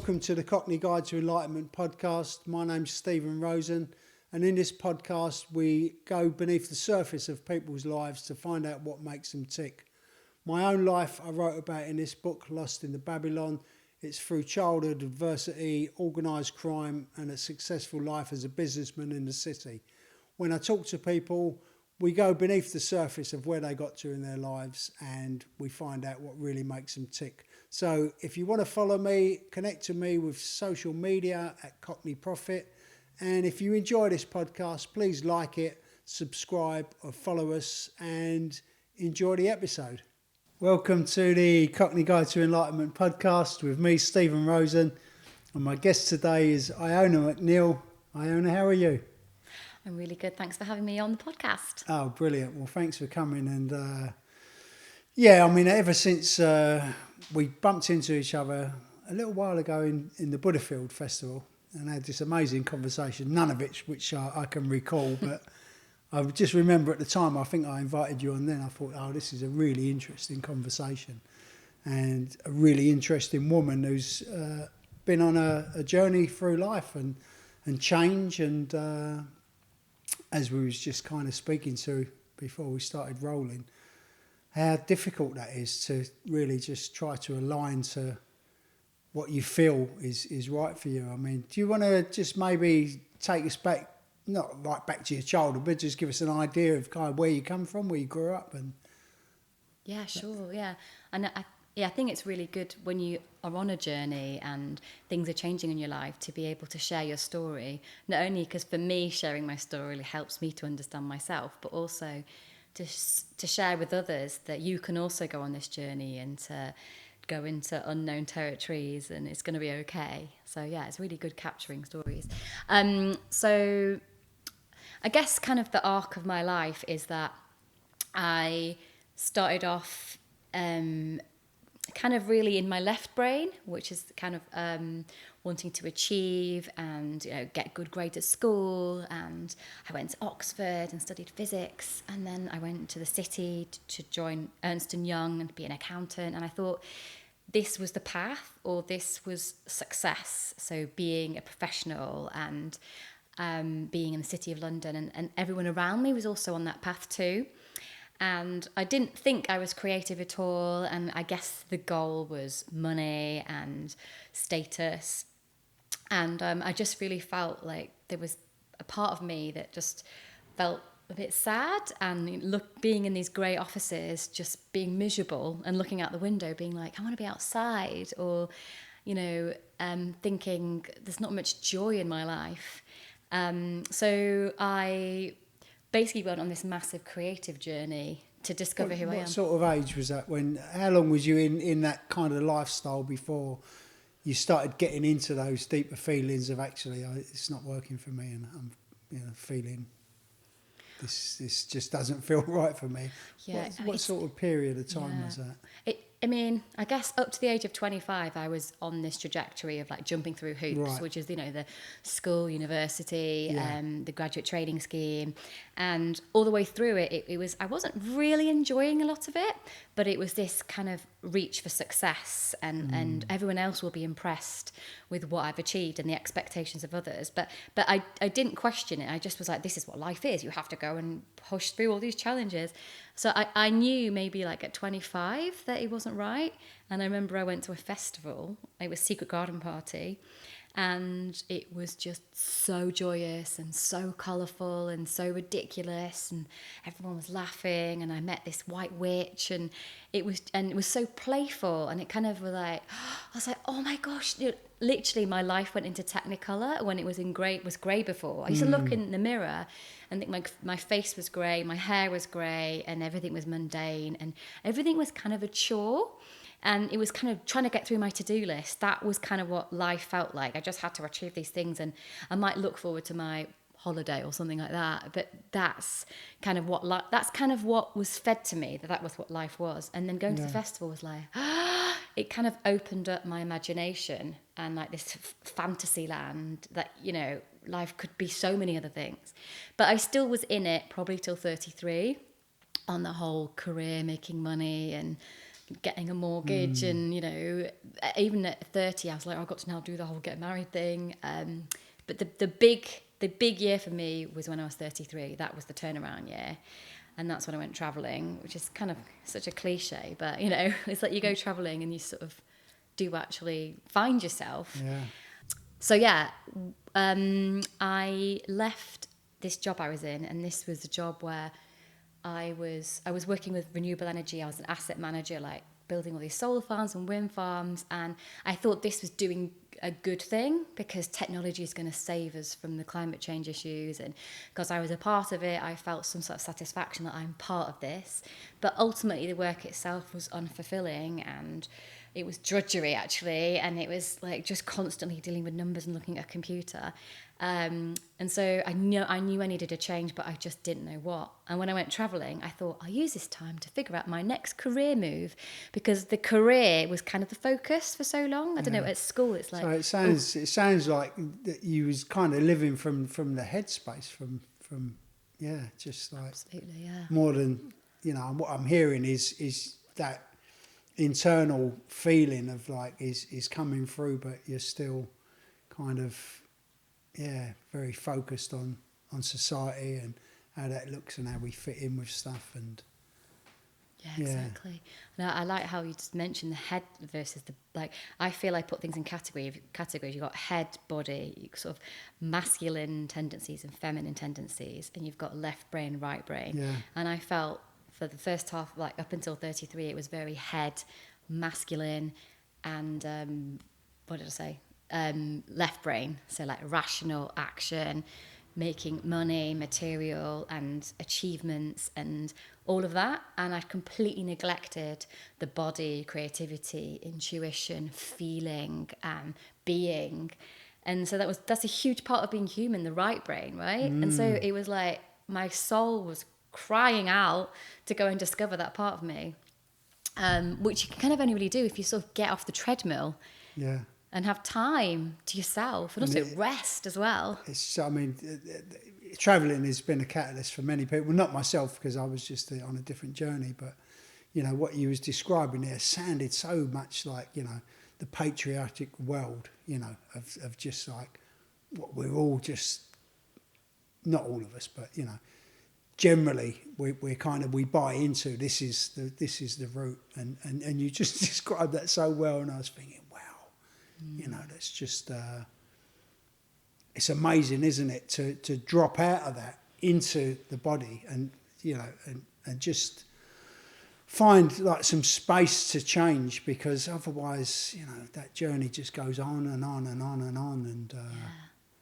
welcome to the Cockney Guide to Enlightenment podcast. My name's Stephen Rosen, and in this podcast we go beneath the surface of people's lives to find out what makes them tick. My own life I wrote about in this book, Lost in the Babylon. It's through childhood adversity, organised crime and a successful life as a businessman in the city. When I talk to people, we go beneath the surface of where they got to in their lives and we find out what really makes them tick. So if you want to follow me, connect to me with social media at Cockney Profit. And if you enjoy this podcast, please like it, subscribe or follow us and enjoy the episode. Welcome to the Cockney Guide to Enlightenment podcast with me, Stephen Rosen. And my guest today is Iona McNeil. Iona, how are you? I'm really good. Thanks for having me on the podcast. Oh, brilliant. Well, thanks for coming. And ever since we bumped into each other a little while ago in the Buddhafield Festival and had this amazing conversation, none of it which I can recall, but I just remember at the time, I think I invited you on then. I thought, oh, this is a really interesting conversation and a really interesting woman who's been on a journey through life and change and as we was just kind of speaking to before we started rolling, how difficult that is to really just try to align to what you feel is right for you. I mean, do you want to just maybe take us back, not like back to your childhood, but just give us an idea of kind of where you come from, where you grew up? And yeah, sure, yeah. And I think it's really good when you are on a journey and things are changing in your life to be able to share your story, not only because for me sharing my story really helps me to understand myself, but also to share with others that you can also go on this journey and to go into unknown territories and it's going to be okay. So yeah, it's really good capturing stories. So I guess kind of the arc of my life is that I started off kind of really in my left brain, which is kind of wanting to achieve and get good grades at school. And I went to Oxford and studied physics, and then I went to the city to join Ernst & Young and be an accountant. And I thought this was the path, or this was success. So being a professional and being in the city of London, and everyone around me was also on that path too. And I didn't think I was creative at all. And I guess the goal was money and status. And I just really felt like there was a part of me that just felt a bit sad. And being in these grey offices, just being miserable and looking out the window, being like, I want to be outside. Or, thinking there's not much joy in my life. So I basically went on this massive creative journey to discover who I am. What sort of age was that? How long was you in that kind of lifestyle before you started getting into those deeper feelings of actually it's not working for me and I'm feeling this just doesn't feel right for me? Yeah, what sort of period of time was that? I guess up to the age of 25, I was on this trajectory of like jumping through hoops, right, which is, the school, university, the graduate training scheme. And all the way through it, I wasn't really enjoying a lot of it, but it was this kind of reach for success and everyone else will be impressed with what I've achieved and the expectations of others. But I didn't question it. I just was like, this is what life is. You have to go and push through all these challenges. So I knew maybe like at 25 that it wasn't right. And I remember I went to a festival. It was Secret Garden Party. And it was just so joyous and so colourful and so ridiculous. And everyone was laughing. And I met this white witch. And it was so playful. And it kind of was like, I was like, oh my gosh. Literally my life went into Technicolor when it was grey before. I used to look in the mirror and think my face was grey, my hair was grey, and everything was mundane, and everything was kind of a chore. And it was kind of trying to get through my to-do list. That was kind of what life felt like. I just had to achieve these things, and I might look forward to my holiday or something like that. But that's kind of what was fed to me, that was what life was. And then going to the festival was like, it kind of opened up my imagination and like this fantasy land that, life could be so many other things. But I still was in it probably till 33 on the whole career, making money and getting a mortgage, and you know, even at 30, I was like, I've got to now do the whole get married thing. But the big year for me was when I was 33. That was the turnaround year. And that's when I went travelling, which is kind of such a cliche, but you know, it's like you go travelling and you sort of do actually find yourself. Yeah. So yeah, I left this job I was in, and this was a job where I was working with renewable energy. I was an asset manager, like building all these solar farms and wind farms, and I thought this was doing a good thing because technology is going to save us from the climate change issues, and because I was a part of it, I felt some sort of satisfaction that I'm part of this. But ultimately the work itself was unfulfilling, and it was drudgery actually, and it was like just constantly dealing with numbers and looking at a computer. And so I knew I needed a change, but I just didn't know what. And when I went travelling, I thought I'll use this time to figure out my next career move, because the career was kind of the focus for so long. I don't know, at school it's like... So it sounds like that you was kind of living from the headspace, from just like... Absolutely, yeah. More than, you know, what I'm hearing is that internal feeling of like is coming through, but you're still kind of... very focused on society and how that looks and how we fit in with stuff. And exactly. And I like how you just mentioned the head versus the, like, I feel I put things in categories. You've got head, body, sort of masculine tendencies and feminine tendencies, and you've got left brain, right brain. Yeah. And I felt for the first half, like up until 33, it was very head, masculine, and what did I say? Left brain, so like rational action, making money, material and achievements and all of that. And I completely neglected the body, creativity, intuition, feeling, being. And so that's a huge part of being human, the right brain, right? And so it was like my soul was crying out to go and discover that part of me, which you can kind of only really do if you sort of get off the treadmill. Yeah. And have time to yourself, and also rest as well. I mean, travelling has been a catalyst for many people. Not myself, because I was just on a different journey. But you know what you was describing there sounded so much like, you know, the patriotic world. You know, of just like what we're all just, not all of us, but you know, generally we buy into this is the route, and you just described that so well, and I was thinking, wow. You know, that's just, it's amazing, isn't it, to drop out of that into the body and, you know, and just find like some space to change, because otherwise, you know, that journey just goes on and on and on and on. And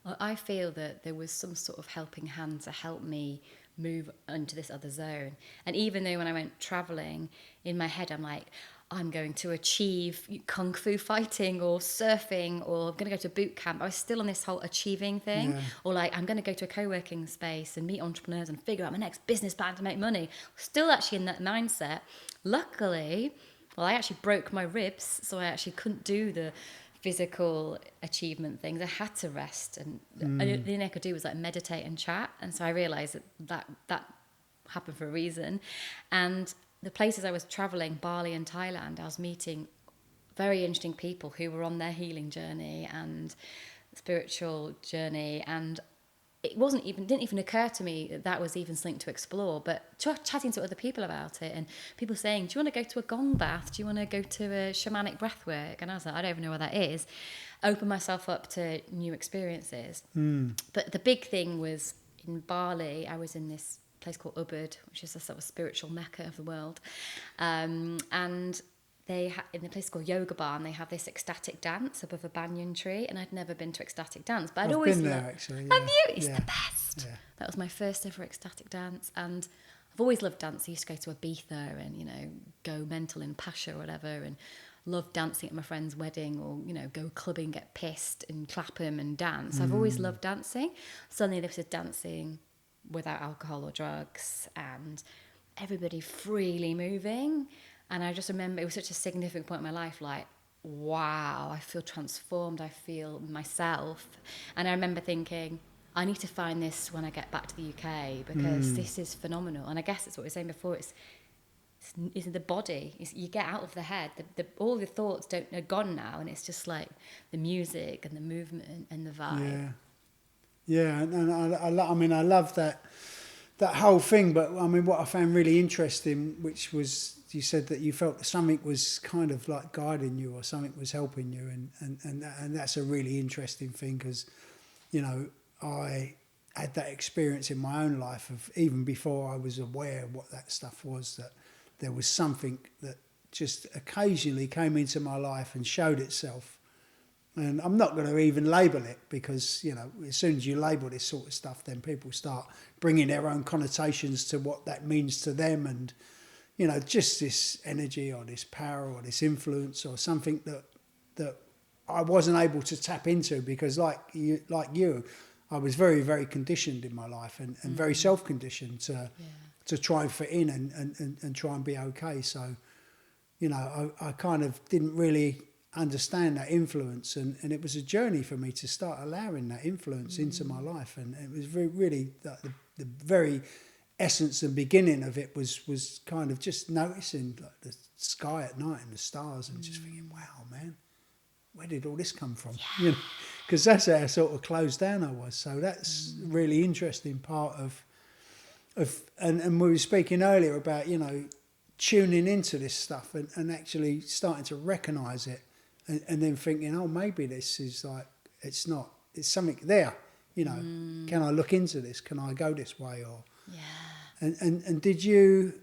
Well, I feel that there was some sort of helping hand to help me move into this other zone. And even though when I went traveling, in my head I'm like, I'm going to achieve kung fu fighting or surfing, or I'm going to go to boot camp. I was still on this whole achieving thing. Yeah. Or like, I'm going to go to a co-working space and meet entrepreneurs and figure out my next business plan to make money. Still actually in that mindset. Luckily, I actually broke my ribs, so I actually couldn't do the physical achievement things. I had to rest, and the only thing I could do was like meditate and chat. And so I realised that happened for a reason. And the places I was travelling, Bali and Thailand, I was meeting very interesting people who were on their healing journey and spiritual journey, and it didn't even occur to me that was even something to explore. But chatting to other people about it, and people saying, do you want to go to a gong bath? Do you want to go to a shamanic breath work? And I was like, I don't even know what that is. Open myself up to new experiences. But the big thing was in Bali, I was in this place called Ubud, which is a sort of spiritual mecca of the world, and they in a place called Yoga Barn, they have this ecstatic dance above a banyan tree, and I'd never been to ecstatic dance, but I've always been there actually. Have you? It's the best. Yeah. That was my first ever ecstatic dance, and I've always loved dance. I used to go to Ibiza and, you know, go mental in Pasha or whatever, and loved dancing at my friend's wedding, or, you know, go clubbing, get pissed and Clapham and dance. I've always loved dancing. Suddenly this was dancing without alcohol or drugs, and everybody freely moving. And I just remember it was such a significant point in my life, like, wow, I feel transformed, I feel myself. And I remember thinking, I need to find this when I get back to the UK, because this is phenomenal. And I guess it's what we were saying before, it's is the body. You get out of the head. All the thoughts are gone now, and it's just like the music and the movement and the vibe. Yeah, and I love that whole thing. But I mean, what I found really interesting, which was you said that you felt something was kind of like guiding you, or something was helping you, and that's a really interesting thing, because, you know, I had that experience in my own life of, even before I was aware of what that stuff was, that there was something that just occasionally came into my life and showed itself. And I'm not going to even label it, because, you know, as soon as you label this sort of stuff, then people start bringing their own connotations to what that means to them. And, you know, just this energy or this power or this influence or something that I wasn't able to tap into, because like you, I was very, very conditioned in my life, and very self-conditioned to try and fit in and try and be okay. So, you know, I kind of didn't really understand that influence, and it was a journey for me to start allowing that influence into my life. And it was really the very essence and beginning of it was kind of just noticing, like, the sky at night and the stars, and just thinking, wow, man, where did all this come from? You know, because that's how sort of closed down I was. So that's a really interesting part of and we were speaking earlier about, you know, tuning into this stuff and actually starting to recognise it, and then thinking, oh, maybe this is like, it's something there, you know. Can I look into this? Can I go this way? Or and did you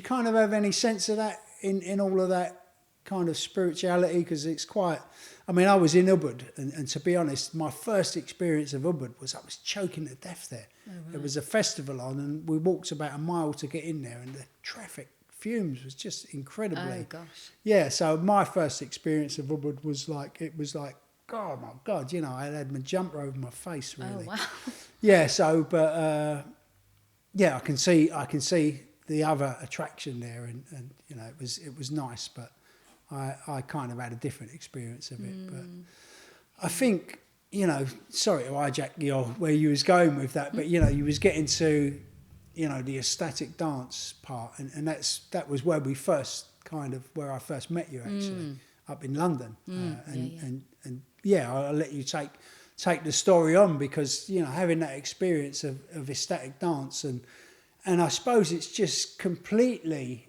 kind of have any sense of that in all of that kind of spirituality? Because it's quite, I mean, I was in Ubud, and to be honest, my first experience of Ubud was I was choking to death there. Oh, right. There was a festival on, and we walked about a mile to get in there, and the traffic fumes was just incredibly. Oh gosh. Yeah, so my first experience of Ubud was like, oh my God, you know, I had my jumper over my face, really. Oh wow. Yeah, so, but yeah, I can see the other attraction there, and you know, it was nice, but I kind of had a different experience of it. But I think, you know, sorry to hijack where you was going with that, but, you know, you was getting to, you know, the ecstatic dance part, and that was where I first met you, actually, up in London. And I'll let you take the story on, because, you know, having that experience of ecstatic dance, and I suppose it's just completely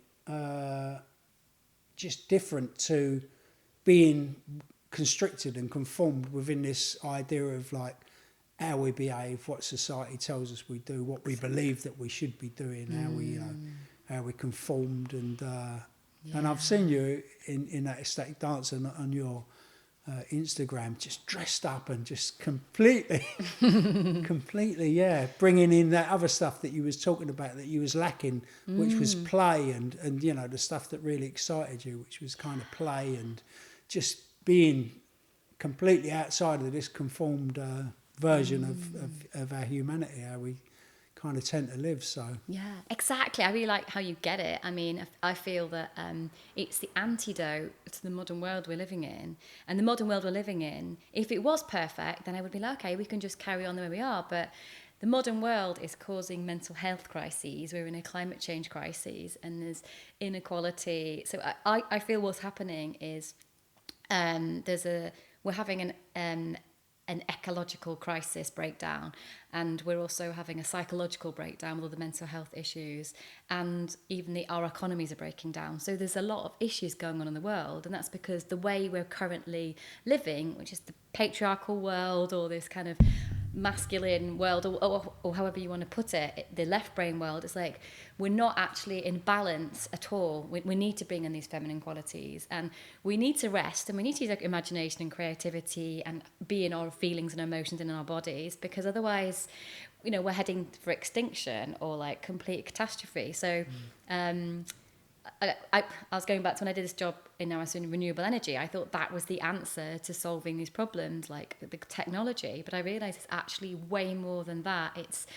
just different to being constricted and conformed within this idea of, like, how we behave, what society tells us we do, what we believe that we should be doing, how we conformed, and I've seen you in that ecstatic dance on your Instagram, just dressed up and just completely, bringing in that other stuff that you was talking about that you was lacking, which was play, and you know, the stuff that really excited you, which was kind of play, and just being completely outside of this conformed version of our humanity, how we kind of tend to live. So yeah, exactly. I really like how you get it. I mean, I feel that it's the antidote to the modern world we're living in. And the modern world we're living in, if it was perfect, then I would be like, okay, we can just carry on the way we are. But the modern world is causing mental health crises. We're in a climate change crisis, and there's inequality. So I feel what's happening is we're having an ecological crisis breakdown, and we're also having a psychological breakdown with all the mental health issues, and even our economies are breaking down. So there's a lot of issues going on in the world, and that's because the way we're currently living, which is the patriarchal world, or this kind of masculine world, or however you want to put it, the left brain world, it's like we're not actually in balance at all. We need to bring in these feminine qualities, and we need to rest, and we need to use our imagination and creativity and be in our feelings and emotions and in our bodies, because otherwise, you know, we're heading for extinction or like complete catastrophe. So I was going back to when I did this job I was in renewable energy. I thought that was the answer to solving these problems, like the technology. But I realised it's actually way more than that. It's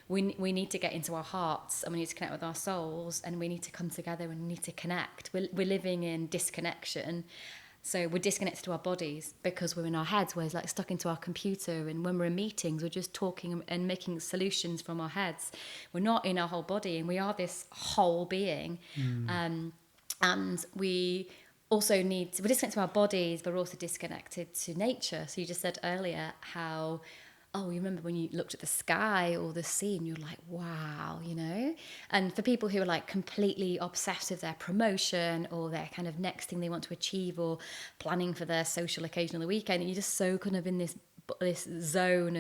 we need to get into our hearts, and we need to connect with our souls, and we need to come together and we need to connect. We're living in disconnection, So we're disconnected to our bodies because we're in our heads. We're like stuck into our computer, and when we're in meetings, we're just talking and making solutions from our heads. We're not in our whole body, and we are this whole being. And we also we're disconnected to our bodies, but we're also disconnected to nature. So you just said earlier how, you remember when you looked at the sky or the sea and you're like, wow, you know? And for people who are like completely obsessed with their promotion or their kind of next thing they want to achieve or planning for their social occasion on the weekend, and you're just so kind of in this zone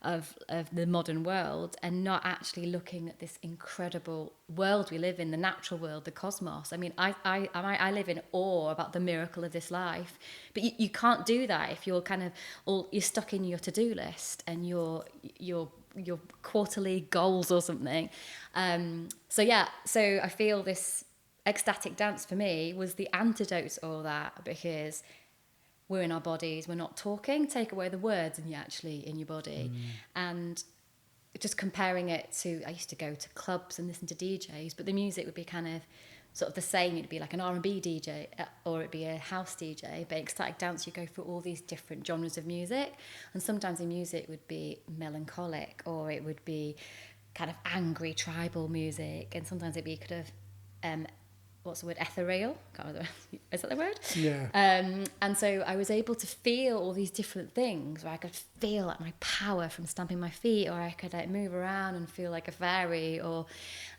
of the modern world and not actually looking at this incredible world we live in, the natural world, the cosmos. I mean, I live in awe about the miracle of this life, but you can't do that if you're kind of you're stuck in your to-do list and your quarterly goals or something. So I feel this ecstatic dance for me was the antidote to all that, because we're in our bodies, we're not talking, take away the words and you're actually in your body. And just comparing it to, I used to go to clubs and listen to DJs, but the music would be kind of sort of the same. It'd be like an R&B DJ or it'd be a house DJ. But ecstatic dance, you go through all these different genres of music. And sometimes the music would be melancholic, or it would be kind of angry tribal music. And sometimes it'd be kind of what's the word? Ethereal? Can't remember. Is that the word? Yeah. And so I was able to feel all these different things, where I could feel like my power from stamping my feet, or I could like move around and feel like a fairy, or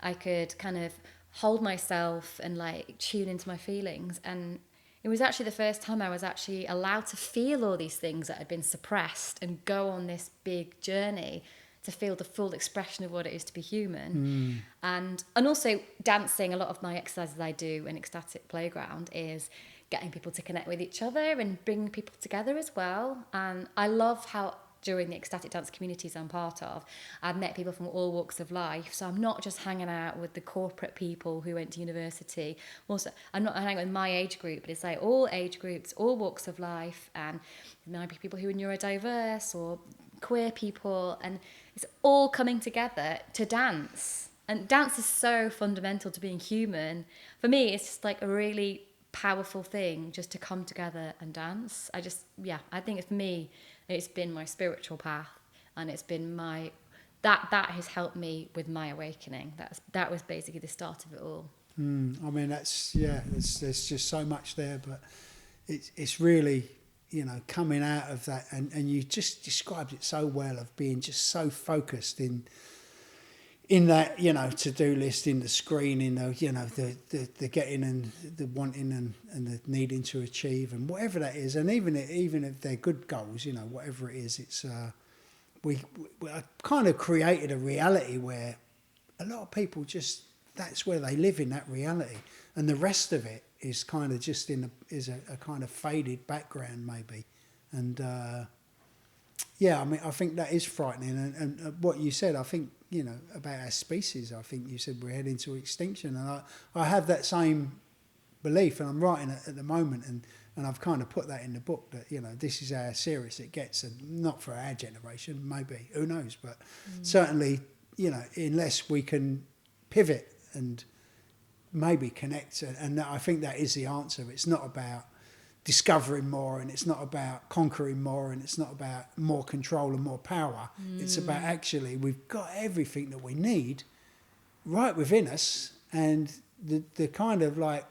I could kind of hold myself and like tune into my feelings. And it was actually the first time I was actually allowed to feel all these things that had been suppressed and go on this big journey to feel the full expression of what it is to be human. And also dancing, a lot of my exercises I do in Ecstatic Playground is getting people to connect with each other and bringing people together as well. And I love how during the ecstatic dance communities I'm part of, I've met people from all walks of life. So I'm not just hanging out with the corporate people who went to university. Also, I'm not hanging out with my age group, but it's like all age groups, all walks of life. And there might be people who are neurodiverse or queer people, and it's all coming together to dance. And dance is so fundamental to being human. For me, it's just like a really powerful thing just to come together and dance. I think for me, it's been my spiritual path, and it's been that has helped me with my awakening. That was basically the start of it all. I mean, there's just so much there, but it's really, you know, coming out of that, and you just described it so well, of being just so focused in that, you know, to-do list, in the screen, in the, you know, the getting and the wanting and the needing to achieve, and whatever that is. And even if they're good goals, you know, whatever it is, it's we kind of created a reality where a lot of people just, that's where they live, in that reality, and the rest of it is kind of just is a kind of faded background maybe. And I mean, I think that is frightening. And what you said, I think, you know, about our species, I think you said we're heading to extinction, and I have that same belief, and I'm writing it at the moment, and I've kind of put that in the book, that, you know, this is how serious it gets, and not for our generation, maybe, who knows, but certainly, you know, unless we can pivot and maybe connect, and I think that is the answer. It's not about discovering more, and it's not about conquering more, and it's not about more control and more power. It's about actually we've got everything that we need right within us, and the kind of like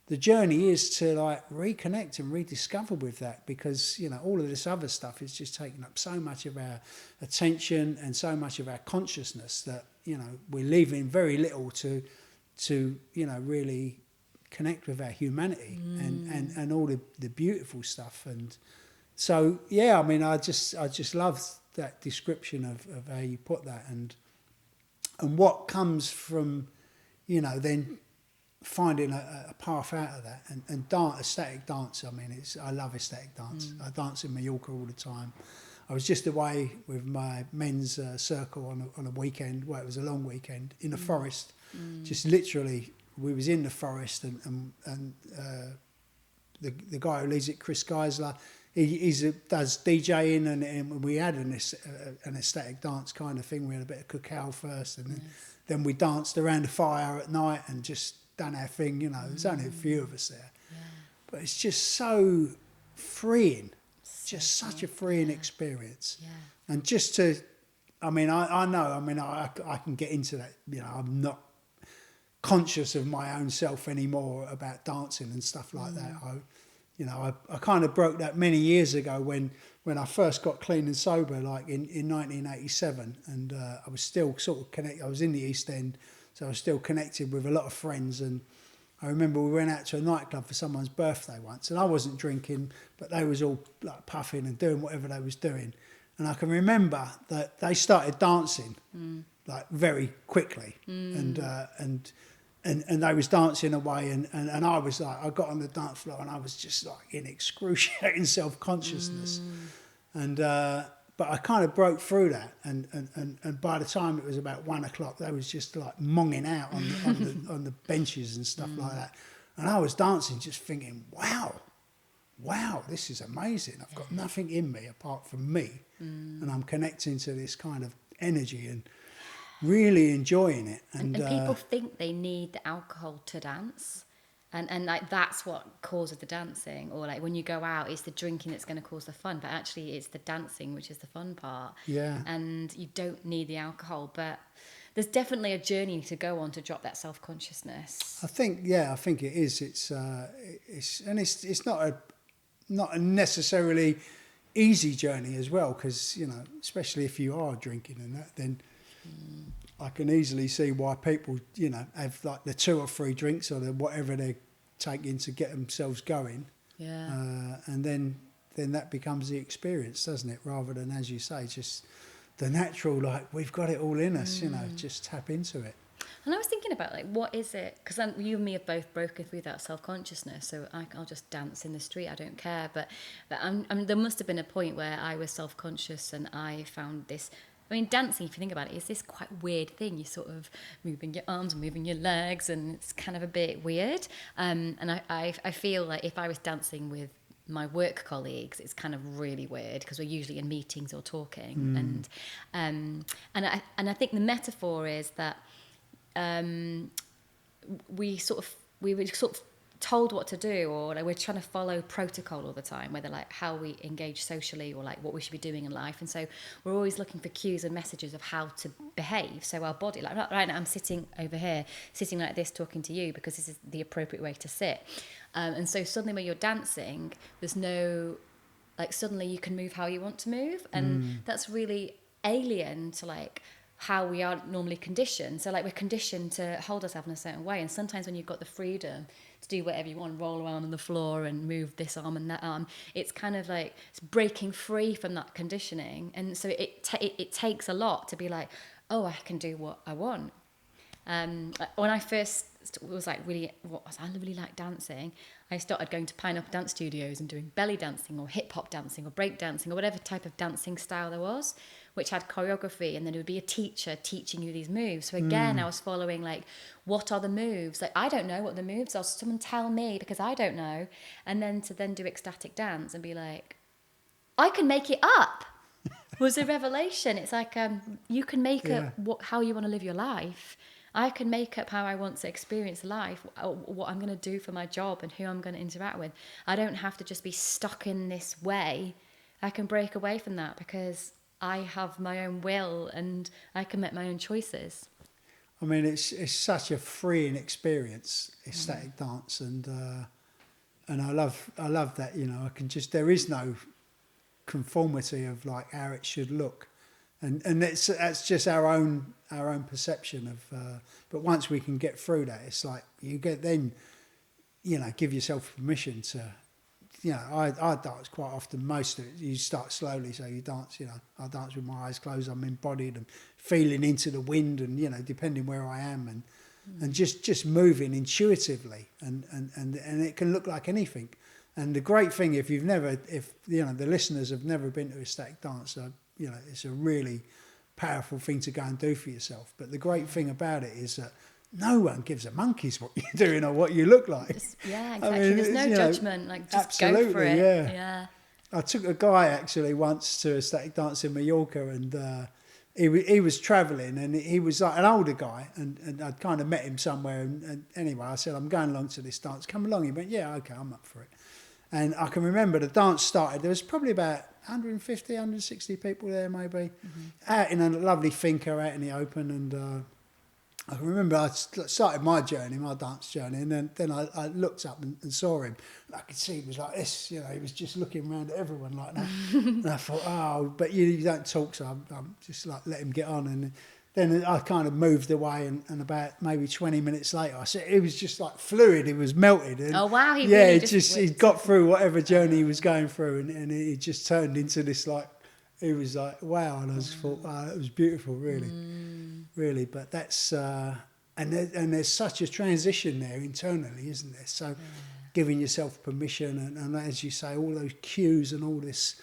the journey is to like reconnect and rediscover with that, because, you know, all of this other stuff is just taking up so much of our attention and so much of our consciousness that, you know, we're leaving very little to you know, really connect with our humanity and all the beautiful stuff. And so, yeah, I mean, I just love that description of how you put that, and what comes from, you know, then finding a path out of that, and ecstatic dance. I mean, I love ecstatic dance. I dance in Mallorca all the time. I was just away with my men's circle on a weekend. Well, it was a long weekend in the forest. Just literally, we was in the forest, and the guy who leads it, Chris Geisler, he does DJing, and we had an ecstatic dance kind of thing. We had a bit of cacao first, and then we danced around the fire at night and just done our thing. You know, there's only a few of us there. but it's just so freeing, just such a freeing experience. Yeah. And just to, I mean, I know, I mean, I can get into that, you know, I'm not conscious of my own self anymore about dancing and stuff like that. I kind of broke that many years ago when I first got clean and sober, like in 1987, and I was still sort of connected. I was in the East End, so I was still connected with a lot of friends. And I remember we went out to a nightclub for someone's birthday once, and I wasn't drinking, but they was all like puffing and doing whatever they was doing. And I can remember that they started dancing like very quickly, and they was dancing away, and I was like, I got on the dance floor and I was just like in excruciating self-consciousness, and but I kind of broke through that, and by the time it was about 1 o'clock, they was just like monging out on the benches and stuff like that, and I was dancing, just thinking, wow, this is amazing. I've got nothing in me apart from me, and I'm connecting to this kind of energy and really enjoying it. And people think they need the alcohol to dance, and like that's what causes the dancing, or like when you go out, it's the drinking that's going to cause the fun, but actually it's the dancing which is the fun part. Yeah. And you don't need the alcohol, but there's definitely a journey to go on to drop that self-consciousness. I think it is. It's not a necessarily easy journey as well, because, you know, especially if you are drinking and that, then I can easily see why people, you know, have like the 2 or 3 drinks or the whatever they're taking to get themselves going. Yeah. And then that becomes the experience, doesn't it? Rather than, as you say, just the natural, like, we've got it all in us, you know, just tap into it. And I was thinking about, like, what is it? Because you and me have both broken through that self-consciousness, so I'll just dance in the street, I don't care. But there must have been a point where I was self-conscious and I found this... I mean, dancing, if you think about it, is this quite weird thing. You're sort of moving your arms, moving your legs, and it's kind of a bit weird. And I feel like if I was dancing with my work colleagues, it's kind of really weird because we're usually in meetings or talking. And I think the metaphor is that we were sort of told what to do, or like we're trying to follow protocol all the time, whether like how we engage socially or like what we should be doing in life. And so we're always looking for cues and messages of how to behave. So our body, like right now I'm sitting over here, sitting like this, talking to you because this is the appropriate way to sit. And so suddenly when you're dancing, there's no, like suddenly you can move how you want to move. And that's really alien to like how we are normally conditioned. So like we're conditioned to hold ourselves in a certain way, and sometimes when you've got the freedom to do whatever you want, roll around on the floor and move this arm and that arm, it's kind of like it's breaking free from that conditioning. And so it takes a lot to be like, oh, I can do what I want. When I first was like I really like dancing, I started going to Pineapple Dance Studios and doing belly dancing or hip hop dancing or break dancing or whatever type of dancing style there was, which had choreography, and then it would be a teacher teaching you these moves. So again, I was following like, what are the moves? Like, I don't know what the moves are. So someone tell me, because I don't know. And then to then do ecstatic dance and be like, I can make it up. Was a revelation. It's like you can make up how you want to live your life. I can make up how I want to experience life, what I'm going to do for my job and who I'm going to interact with. I don't have to just be stuck in this way. I can break away from that because I have my own will and I can make my own choices. I mean, it's such a freeing experience, ecstatic dance, and I love that, you know, there is no conformity of like how it should look, and that's just our own perception of. But once we can get through that, it's like you get then, you know, give yourself permission to. You know, I dance quite often. Most of it, you start slowly, so you dance. You know, I dance with my eyes closed. I'm embodied and feeling into the wind, and you know, depending where I am, and just moving intuitively, and it can look like anything. And the great thing, if you know the listeners have never been to a ecstatic dance, you know, it's a really powerful thing to go and do for yourself. But the great thing about it is that no one gives a monkeys what you're doing or what you look like. Yeah, exactly. I mean, there's no judgment. Like, just go for it. Yeah. I took a guy actually once to a ecstatic dance in Mallorca, and he was travelling, and he was like an older guy, and I'd kind of met him somewhere. And anyway, I said, I'm going along to this dance. Come along. He went, yeah, okay, I'm up for it. And I can remember the dance started. There was probably about 150, 160 people there, maybe, out in a lovely finca out in the open. And I can remember I started my journey, my dance journey, and then I looked up and saw him. And I could see he was like this, you know, he was just looking around at everyone like that. And I thought, oh, but you don't talk, so I'm just like, let him get on. And then I kind of moved away, and about maybe 20 minutes later, I said, it was just like fluid, it was melted. And oh, wow. He yeah, really he got through whatever journey he was going through, and it just turned into this like, it was like, wow. And I just thought, wow, that was beautiful, really. Really, but that's and there's such a transition there internally, isn't there? So giving yourself permission, and as you say, all those cues and all this,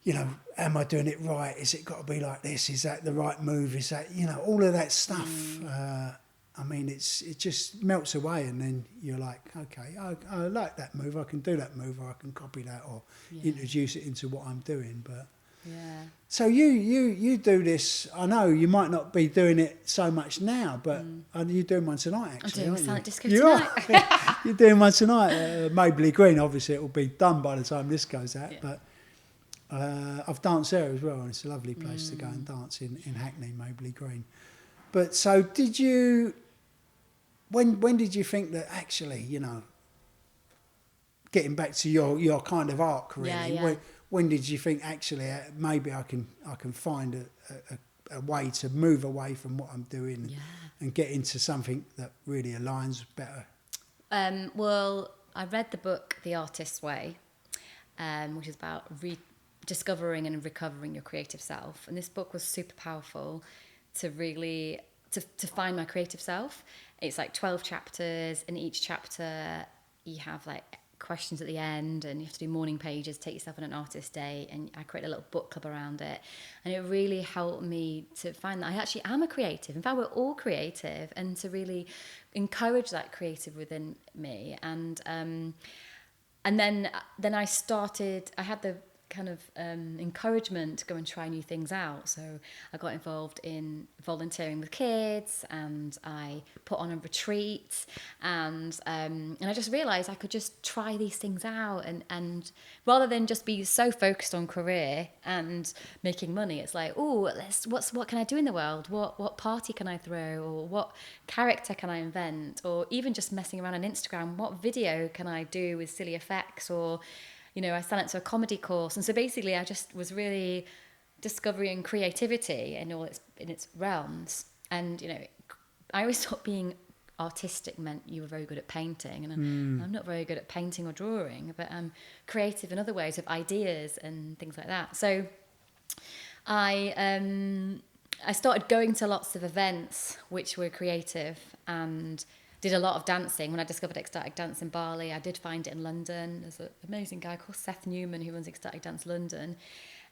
you know, am I doing it right? Is it got to be like this? Is that the right move? Is that, you know, all of that stuff? I mean, it just melts away, and then you're like, okay, I like that move. I can do that move, or I can copy that, or introduce it into what I'm doing. But yeah. so you do this. I know you might not be doing it so much now, but you're doing one tonight, actually, I'm doing aren't silent you? disco You tonight. are. You're doing one tonight. Mabley Green, obviously, it will be done by the time this goes out. But I've danced there as well, and it's a lovely place to go and dance in Hackney, Mabley Green. But so did you... When did you think that actually, you know, getting back to your kind of arc, really, when did you think actually maybe I can find a way to move away from what I'm doing and get into something that really aligns better? Well, I read the book The Artist's Way, which is about rediscovering and recovering your creative self. And this book was super powerful to really to find my creative self. It's like 12 chapters. In each chapter, you have like questions at the end, and you have to do morning pages, take yourself on an artist day, and I created a little book club around it. And it really helped me to find that I actually am a creative. In fact, we're all creative, and to really encourage that creative within me. And then I had the kind of encouragement to go and try new things out. So I got involved in volunteering with kids, and I put on a retreat, and I just realised I could just try these things out, and rather than just be so focused on career and making money, it's like, what can I do in the world? What party can I throw, or what character can I invent, or even just messing around on Instagram, what video can I do with silly effects, or you know, I signed up to a comedy course. And so basically I just was really discovering creativity in its realms. And, you know, I always thought being artistic meant you were very good at painting. And I'm not very good at painting or drawing, but I'm creative in other ways with ideas and things like that. So I started going to lots of events which were creative, and did a lot of dancing. When I discovered ecstatic dance in Bali, I did find it in London. There's an amazing guy called Seth Newman who runs Ecstatic Dance London.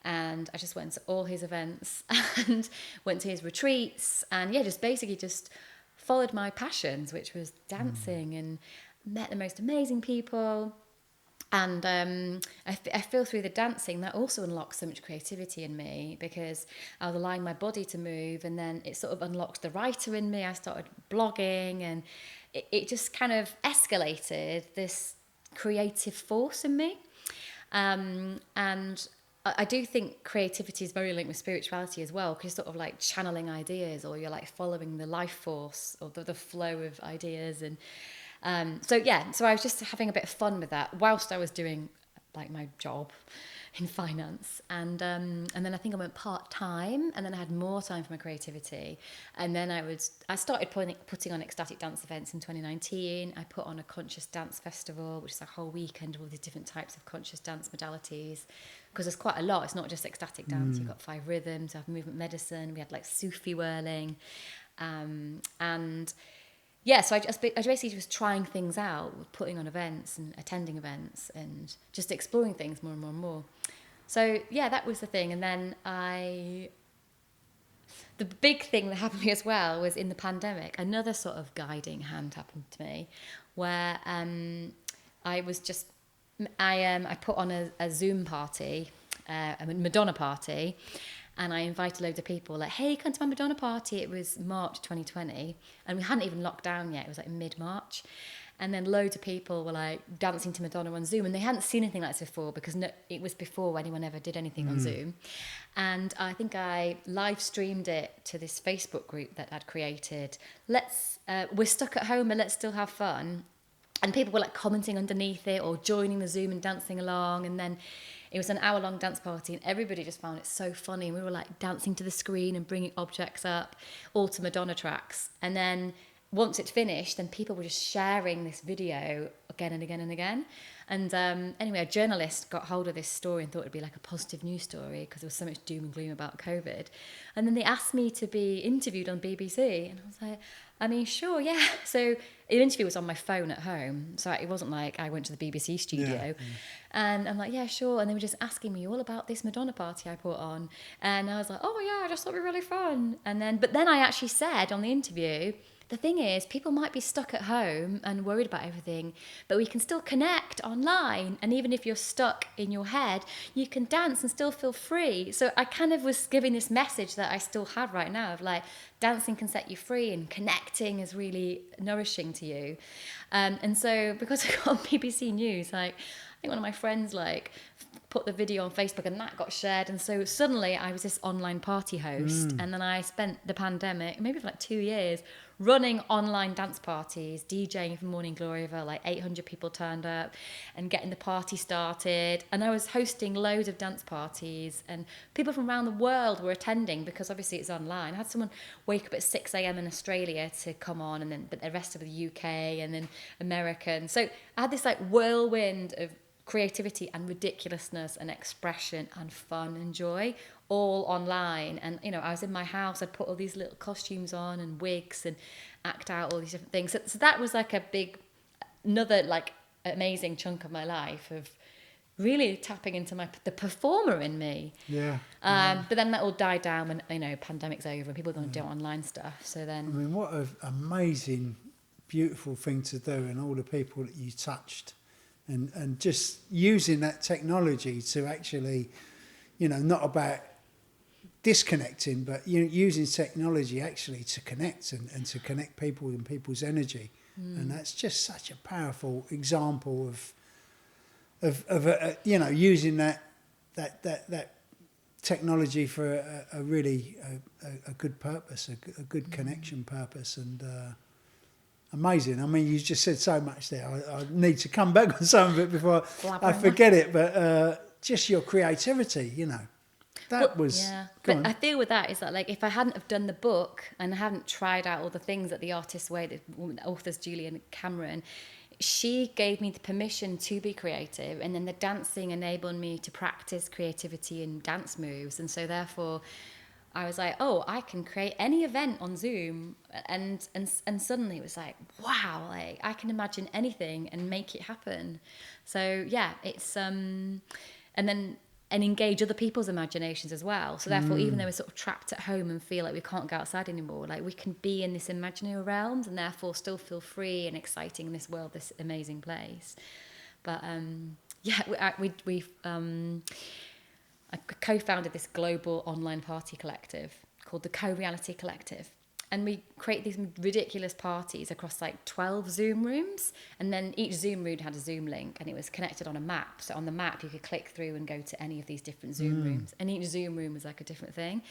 And I just went to all his events and went to his retreats, and just basically just followed my passions, which was dancing, and met the most amazing people. And I feel through the dancing that also unlocked so much creativity in me, because I was allowing my body to move, and then it sort of unlocked the writer in me. I started blogging, and it just kind of escalated this creative force in me. And I do think creativity is very linked with spirituality as well, because you're sort of like channeling ideas, or you're like following the life force, or the flow of ideas. And so I was just having a bit of fun with that whilst I was doing like my job in finance, and then I think I went part-time, and then I had more time for my creativity, and then I started putting on ecstatic dance events in 2019. I put on a conscious dance festival, which is a whole weekend of all these different types of conscious dance modalities, because there's quite a lot. It's not just ecstatic dance. You've got 5 rhythms, you have movement medicine, we had like Sufi whirling, so I basically was trying things out, putting on events and attending events, and just exploring things more and more and more. So that was the thing. And then the big thing that happened to me as well was in the pandemic, another sort of guiding hand happened to me, where I put on a Zoom party, a Madonna party, And I invited loads of people, like, hey, come to my Madonna party. It was March 2020, and we hadn't even locked down yet. It was like mid-March. And then loads of people were like dancing to Madonna on Zoom, and they hadn't seen anything like this before, because it was before anyone ever did anything on Zoom. And I think I live streamed it to this Facebook group that I'd created. We're stuck at home, but let's still have fun. And people were like commenting underneath it or joining the Zoom and dancing along. And then it was an hour-long dance party, and everybody just found it so funny. And we were like dancing to the screen and bringing objects up, all to Madonna tracks. And then once it finished, then people were just sharing this video again and again and again. And anyway, a journalist got hold of this story and thought it'd be like a positive news story, because there was so much doom and gloom about COVID. And then they asked me to be interviewed on BBC, and I was like, I mean, sure, yeah. So the interview was on my phone at home, so it wasn't like I went to the BBC studio. And I'm like, yeah, sure. And they were just asking me all about this Madonna party I put on. And I was like, oh yeah, I just thought it'd be really fun. But then I actually said on the interview, the thing is, people might be stuck at home and worried about everything, but we can still connect online. And even if you're stuck in your head, you can dance and still feel free. So I kind of was giving this message that I still have right now of like, dancing can set you free, and connecting is really nourishing to you. And so because I got on BBC News, like, I think one of my friends like put the video on Facebook, and that got shared. And so suddenly I was this online party host. And then I spent the pandemic, maybe for like 2 years, running online dance parties, DJing for Morning Glory, over like 800 people turned up, and getting the party started. And I was hosting loads of dance parties, and people from around the world were attending, because obviously it's online. I had someone wake up at 6 a.m. in Australia to come on, and then but the rest of the UK, and then American. So I had this like whirlwind of creativity and ridiculousness and expression and fun and joy, all online. And I was in my house, I'd put all these little costumes on and wigs and act out all these different things. So that was like another like amazing chunk of my life of really tapping into the performer in me. But then that all died down when pandemic's over and people are going to do online stuff. So then, I mean, what an amazing, beautiful thing to do, and all the people that you touched. And just using that technology to actually, not about disconnecting, but using technology actually to connect and to connect people and people's energy. And that's just such a powerful example of using that technology for a really good purpose, a good connection purpose. And amazing. I mean, you just said so much there. I need to come back on some of it before I forget it. But just your creativity, that was. Yeah. But I feel with that is that, like, if I hadn't have done the book and I hadn't tried out all the things that the artist's way, the authors Julian Cameron, she gave me the permission to be creative, and then the dancing enabled me to practice creativity and dance moves, and so therefore I was like, oh, I can create any event on Zoom, and suddenly it was like, wow, like I can imagine anything and make it happen. So yeah, it's and engage other people's imaginations as well. So therefore, even though we're sort of trapped at home and feel like we can't go outside anymore, like we can be in this imaginary realms and therefore still feel free and exciting in this world, this amazing place. But I co-founded this global online party collective called the Co-Reality Collective. And we create these ridiculous parties across like 12 Zoom rooms. And then each Zoom room had a Zoom link, and it was connected on a map. So on the map, you could click through and go to any of these different Zoom rooms. And each Zoom room was like a different thing.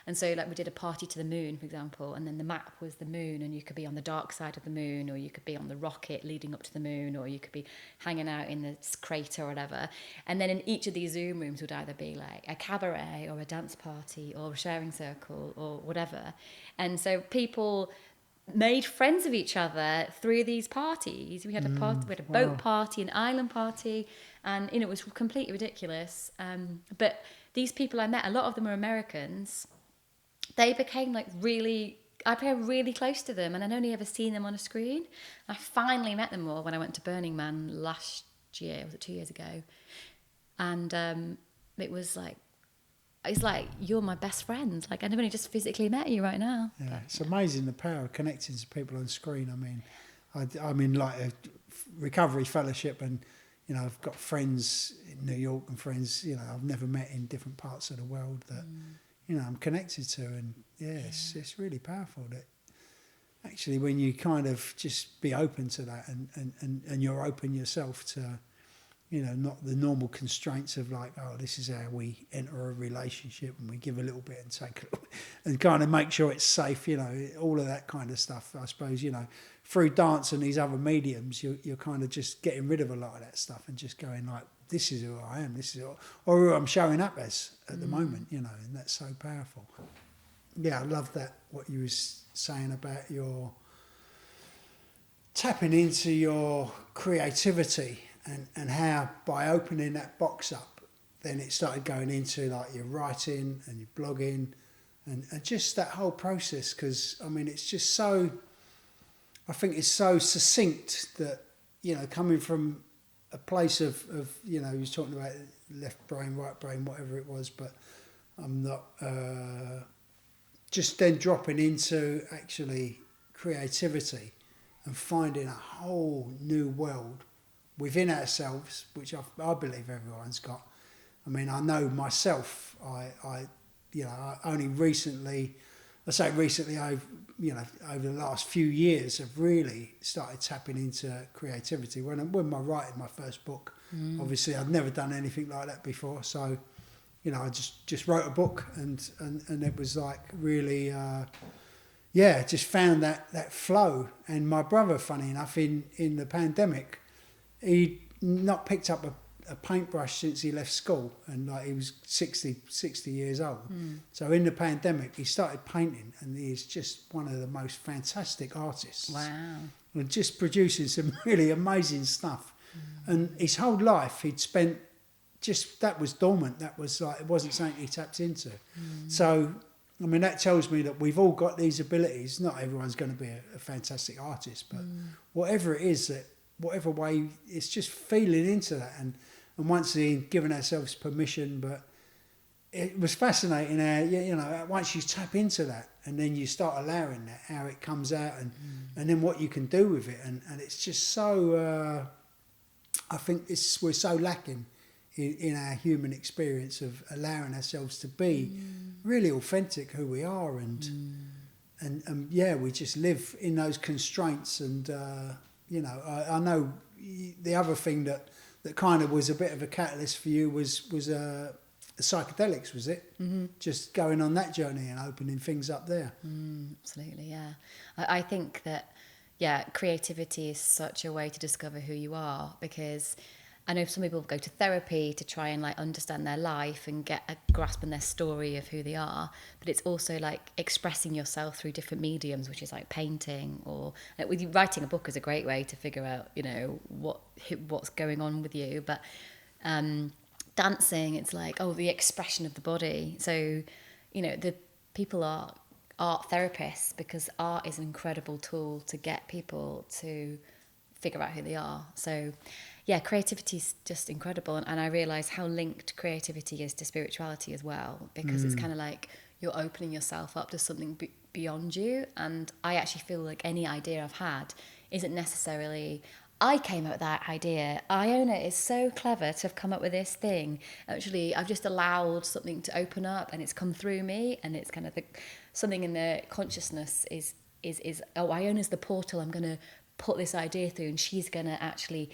And so like we did a party to the moon, for example, and then the map was the moon, and you could be on the dark side of the moon, or you could be on the rocket leading up to the moon, or you could be hanging out in the crater or whatever. And then in each of these Zoom rooms would either be like a cabaret or a dance party or a sharing circle or whatever. And so people made friends of each other through these parties. We had a party, we had a boat party, an island party, and it was completely ridiculous. But these people I met, a lot of them are Americans. They became like I became really close to them, and I'd only ever seen them on a screen. I finally met them all when I went to Burning Man last year, was it 2 years ago? And it was like, it's like, you're my best friend. Like, I've only just physically met you right now. Yeah, it's amazing the power of connecting to people on screen. I mean, I'm in like a recovery fellowship, and I've got friends in New York and friends I've never met in different parts of the world that I'm connected to. And it's really powerful that actually when you kind of just be open to that and you're open yourself to, not the normal constraints of like, oh, this is how we enter a relationship and we give a little bit and take a little bit and kind of make sure it's safe, all of that kind of stuff. I suppose, through dance and these other mediums, you're kind of just getting rid of a lot of that stuff and just going like, this is who I am, this is or who I'm showing up as at the moment, and that's so powerful. Yeah, I love that, what you was saying about your tapping into your creativity and how by opening that box up, then it started going into like your writing and your blogging and just that whole process. Because, it's just so, I think it's so succinct that, coming from a place of he was talking about left brain, right brain, whatever it was, but I'm not, just then dropping into actually creativity and finding a whole new world within ourselves, which I believe everyone's got. I know myself, I only recently, over the last few years have really started tapping into creativity. When I writing my first book, obviously I'd never done anything like that before. So, I just wrote a book and it was like really, just found that flow. And my brother, funny enough, in the pandemic, he'd not picked up a paintbrush since he left school, and like he was 60 years old. So in the pandemic he started painting, and he's just one of the most fantastic artists. Wow. And just producing some really amazing stuff. And his whole life he'd spent that was dormant, that was like, it wasn't something he tapped into. So that tells me that we've all got these abilities. Not everyone's going to be a fantastic artist, but whatever it is, that whatever way, it's just feeling into that and once again giving ourselves permission. But it was fascinating how, once you tap into that and then you start allowing that, how it comes out and then what you can do with it. And it's just so, I think we're so lacking in our human experience of allowing ourselves to be really authentic who we are. And we just live in those constraints. And, I know the other thing that kind of was a bit of a catalyst for you was psychedelics, was it? Just going on that journey and opening things up there. Absolutely, yeah. I think that, creativity is such a way to discover who you are, because I know some people go to therapy to try and like understand their life and get a grasp on their story of who they are, but it's also like expressing yourself through different mediums, which is like painting, or like with writing a book is a great way to figure out, what's going on with you. But dancing, it's like, the expression of the body. So, the people are art therapists, because art is an incredible tool to get people to figure out who they are. So creativity is just incredible. And I realise how linked creativity is to spirituality as well, because it's kind of like you're opening yourself up to something beyond you. And I actually feel like any idea I've had isn't necessarily, I came up with that idea. Iona is so clever to have come up with this thing. Actually, I've just allowed something to open up and it's come through me, and it's kind of something in the consciousness is Iona's the portal. I'm going to put this idea through and she's going to actually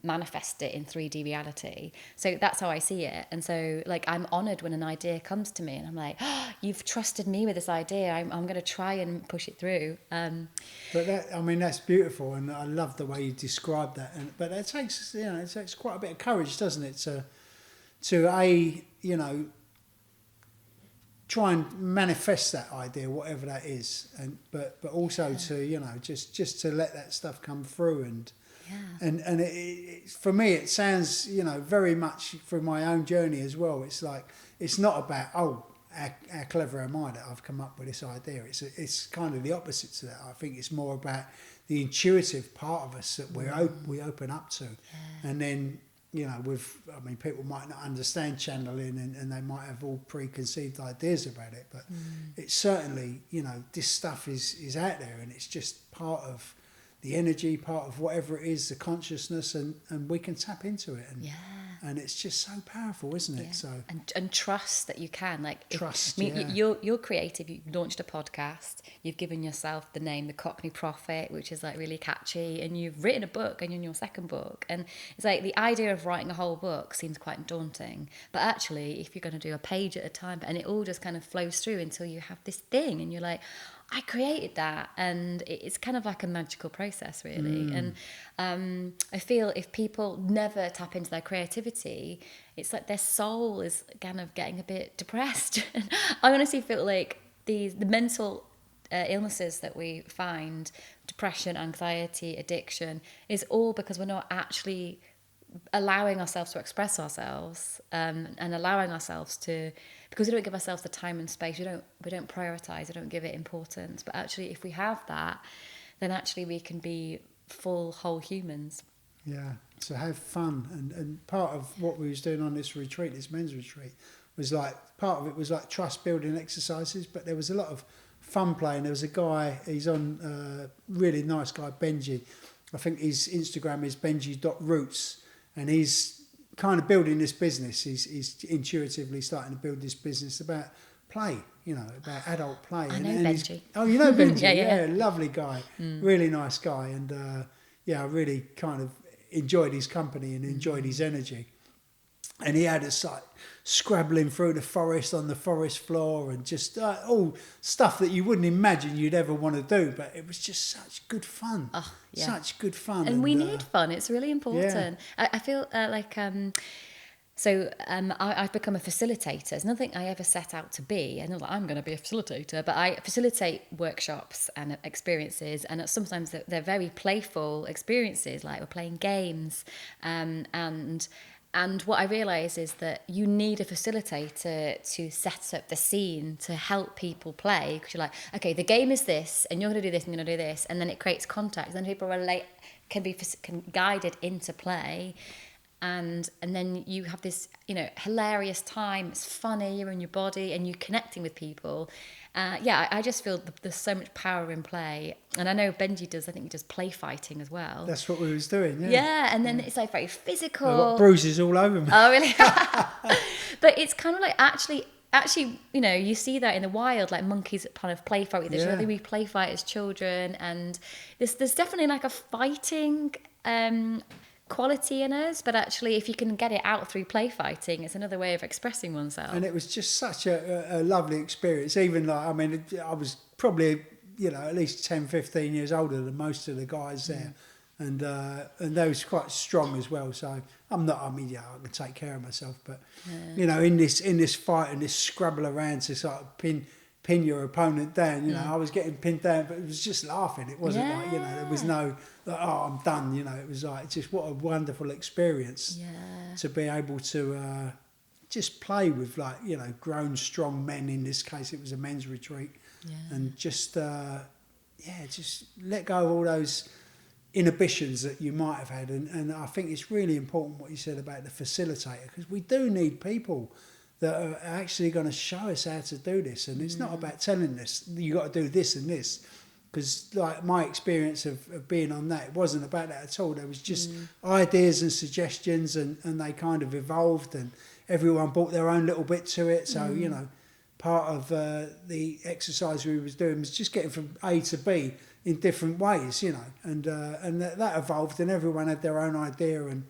manifest it in 3D reality. So that's how I see it. And so like I'm honoured when an idea comes to me and I'm like, you've trusted me with this idea, I'm going to try and push it through. But that's beautiful, and I love the way you describe that. But it takes quite a bit of courage, doesn't it, to try and manifest that idea, whatever that is, but also to just to let that stuff come through, and it, for me it sounds very much from my own journey as well. It's like, it's not about how clever am I that I've come up with this idea. It's kind of the opposite to that. I think it's more about the intuitive part of us that we open up to, and then. People might not understand channeling and they might have all preconceived ideas about it, but it's certainly, this stuff is out there, and it's just part of the energy, part of whatever it is, the consciousness, and we can tap into it. And And it's just so powerful, isn't it? So and trust that you can, like, trust. You're creative. You launched a podcast. You've given yourself the name The Cockney Prophet, which is like really catchy, and you've written a book, and you're in your second book. And it's like the idea of writing a whole book seems quite daunting, but actually, if you're going to do a page at a time, and it all just kind of flows through until you have this thing, and you're like, I created that, and it's kind of like a magical process, really. And I feel if people never tap into their creativity, it's like their soul is kind of getting a bit depressed. I honestly feel like the mental illnesses that we find, depression, anxiety, addiction, is all because we're not actually allowing ourselves to express ourselves, and allowing ourselves to, because we don't give ourselves the time and space, we don't prioritize, we don't give it importance. But actually, if we have that, then actually we can be full whole humans. Yeah, so have fun. And part of what we was doing on this retreat, this men's retreat, was like, part of it was like trust building exercises, but there was a lot of fun playing. There was a guy, he's on, really nice guy, Benji. I think his Instagram is benji.roots, and he's kind of building this business. He's intuitively starting to build this business about play, about adult play. I know Benji. Oh, you know Benji? yeah, lovely guy, really nice guy. And I really kind of enjoyed his company and enjoyed his energy. And he had us like scrabbling through the forest on the forest floor, and just all stuff that you wouldn't imagine you'd ever want to do, but it was just such good fun. Oh, yeah. Such good fun. And we need fun. It's really important. Yeah. I feel like... I've become a facilitator. It's nothing I ever set out to be. I know that I'm going to be a facilitator, but I facilitate workshops and experiences, and sometimes they're very playful experiences, like we're playing games, and what I realise is that you need a facilitator to set up the scene, to help people play, because you're like, okay, the game is this, and you're going to do this, and you're going to do this, and then it creates contact, and then people can be guided into play. And then you have this, hilarious time. It's funny, you're in your body and you're connecting with people. I just feel there's so much power in play. And I know Benji does, I think he does play fighting as well. That's what we was doing, yeah. Yeah, and then it's like very physical. I've got bruises all over me. Oh, really? But it's kind of like actually, you see that in the wild, like monkeys kind of play fight with each other. We play fight as children. And there's definitely like a fighting... quality in us, but actually if you can get it out through play fighting, it's another way of expressing oneself. And it was just such a lovely experience. Even like, I was probably at least 10-15 years older than most of the guys there, and they was quite strong as well. So I can take care of myself, but in this fight and this scrabble around to sort of pin your opponent down, I was getting pinned down, but it was just laughing. It wasn't like, there was no, I'm done, it was like, just what a wonderful experience to be able to just play with, like, grown, strong men. In this case, it was a men's retreat. And just, just let go of all those inhibitions that you might have had. And I think it's really important what you said about the facilitator, because we do need people that are actually going to show us how to do this. And it's not about telling us, you got to do this and this. Because like my experience of being on that, it wasn't about that at all. There was just ideas and suggestions, and they kind of evolved, and everyone brought their own little bit to it. So, part of the exercise we was doing was just getting from A to B in different ways, and that evolved, and everyone had their own idea, and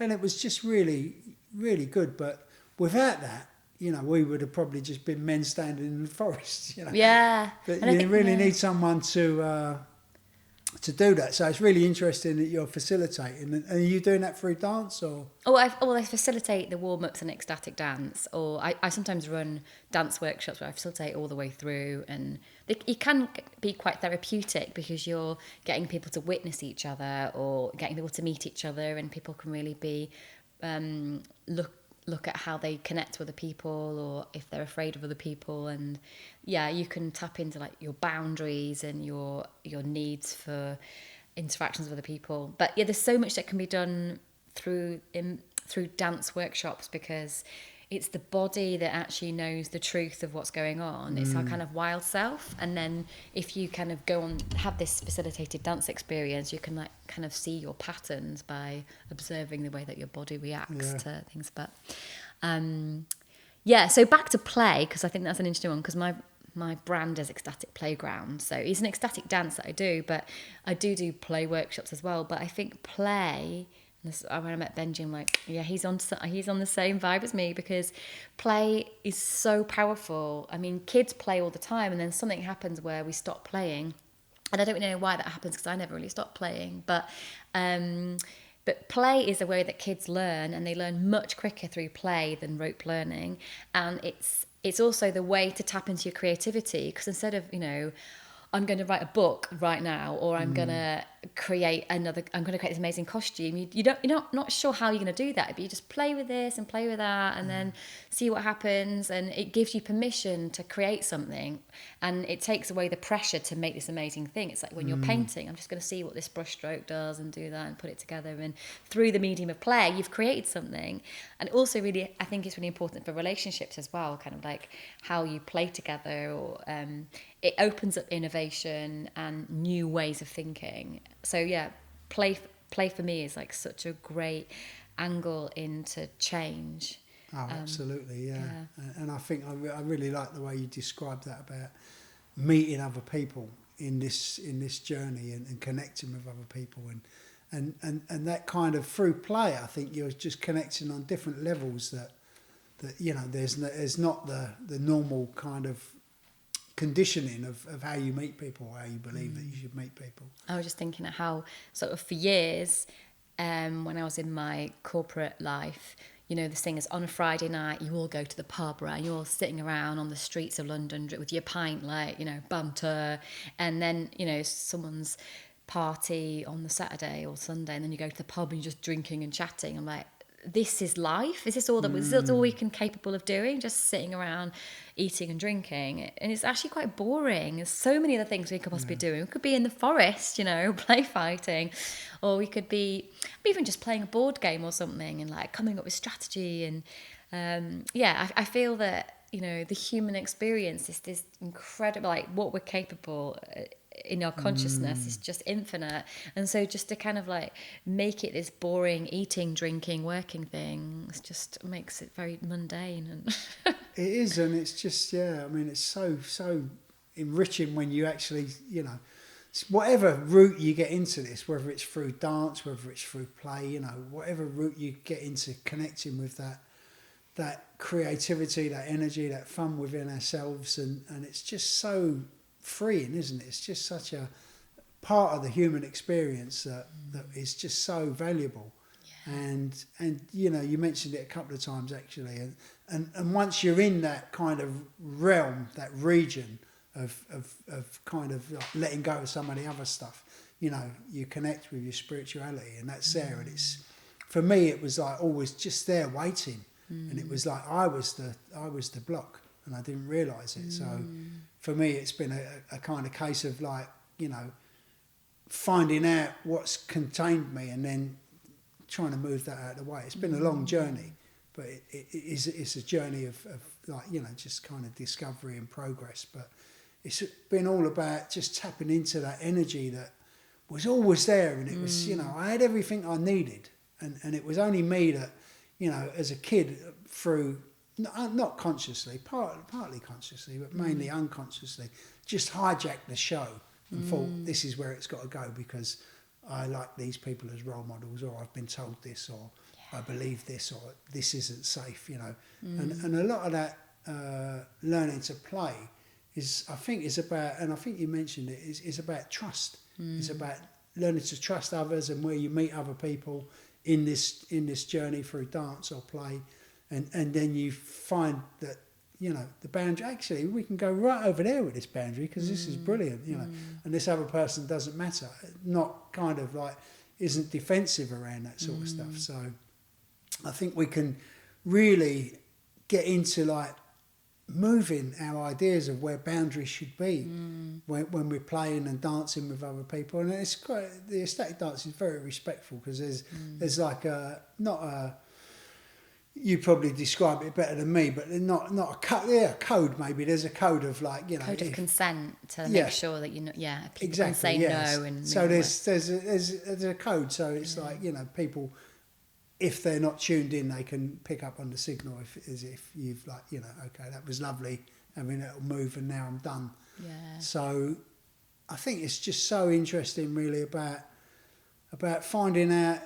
it was just really, really good. But without that, we would have probably just been men standing in the forest, Yeah. But you really need someone to do that. So it's really interesting that you're facilitating. And are you doing that through dance or? I facilitate the warm-ups and ecstatic dance, or I sometimes run dance workshops where I facilitate all the way through, and it can be quite therapeutic because you're getting people to witness each other or getting people to meet each other, and people can really be look at how they connect with other people, or if they're afraid of other people, and you can tap into like your boundaries and your needs for interactions with other people. But there's so much that can be done through dance workshops, because it's the body that actually knows the truth of what's going on. It's our kind of wild self. And then if you kind of go on, have this facilitated dance experience, you can like kind of see your patterns by observing the way that your body reacts to things. But so back to play, because I think that's an interesting one, because my brand is Ecstatic Playground. So it's an ecstatic dance that I do, but I do play workshops as well. But I think play, when I met Benji, I'm like, yeah, he's on the same vibe as me, because play is so powerful. I mean, kids play all the time, and then something happens where we stop playing. And I don't know why that happens, because I never really stopped playing. But play is a way that kids learn, and they learn much quicker through play than rote learning. And it's also the way to tap into your creativity, because instead of, I'm going to write a book right now, or I'm going to create this amazing costume. You're not sure how you're going to do that, but you just play with this and play with that, and then see what happens. And it gives you permission to create something, and it takes away the pressure to make this amazing thing. It's like when you're painting, I'm just going to see what this brush stroke does and do that and put it together. And through the medium of play, you've created something. And also, really, I think it's really important for relationships as well, kind of like how you play together, or it opens up innovation and new ways of thinking. So yeah, play for me is like such a great angle into change. Oh, absolutely, yeah. And I think I really like the way you described that about meeting other people in this journey, and connecting with other people, and that kind of through play. I think you're just connecting on different levels that there's not the normal kind of conditioning of how you meet people, or how you believe that you should meet people. I was just thinking of how sort of for years, when I was in my corporate life, the thing is, on a Friday night, you all go to the pub, right? You're all sitting around on the streets of London with your pint, like, banter. And then, someone's party on the Saturday or Sunday, and then you go to the pub and you're just drinking and chatting. I'm like, this is life? Is this all we can capable of doing? Just sitting around eating and drinking? And it's actually quite boring. There's so many other things we could possibly be doing. We could be in the forest, play fighting, or we could be even just playing a board game or something, and like coming up with strategy. And I feel that the human experience is this incredible, like what we're capable in our consciousness is just infinite. And so just to kind of like make it this boring eating, drinking, working thing, it just makes it very mundane. And it is, and it's just it's so enriching when you actually whatever route you get into this, whether it's through dance, whether it's through play, whatever route you get into connecting with that creativity, that energy, that fun within ourselves, and it's just so freeing, isn't it? It's just such a part of the human experience that is just so valuable. And you mentioned it a couple of times actually, and once you're in that kind of realm, that region of kind of like letting go of some of the other stuff, you connect with your spirituality, and that's there. And it's, for me, it was like always just there waiting. And it was like I was the block, and I didn't realise it. So for me, it's been a kind of case of like, finding out what's contained me, and then trying to move that out of the way. It's been a long journey, but it's a journey of like, just kind of discovery and progress. But it's been all about just tapping into that energy that was always there, and it was, I had everything I needed, and it was only me that, as a kid, through, not consciously, partly consciously, but mainly unconsciously, just hijacked the show and thought, this is where it's got to go because I like these people as role models, or I've been told this, or I believe this, or this isn't safe, And a lot of that learning to play is about, and I think you mentioned it, is about trust. It's about learning to trust others, and where you meet other people in this journey through dance or play, and then you find that the boundary, actually we can go right over there with this boundary because this is brilliant, and this other person doesn't matter, not kind of like isn't defensive around that sort of stuff. So I think we can really get into like moving our ideas of where boundaries should be when we're playing and dancing with other people. And it's quite, the ecstatic dance is very respectful, because there's like not a you probably describe it better than me, but not a code. Yeah, a code maybe. There's a code of like, you know, code of consent to make sure that you know. Yeah, people exactly, can say no and so move there's a code. So it's like, you know, people, if they're not tuned in, they can pick up on the signal if you've like, you know, okay, that was lovely. I mean, it'll move and now I'm done. Yeah. So I think it's just so interesting, really, about finding out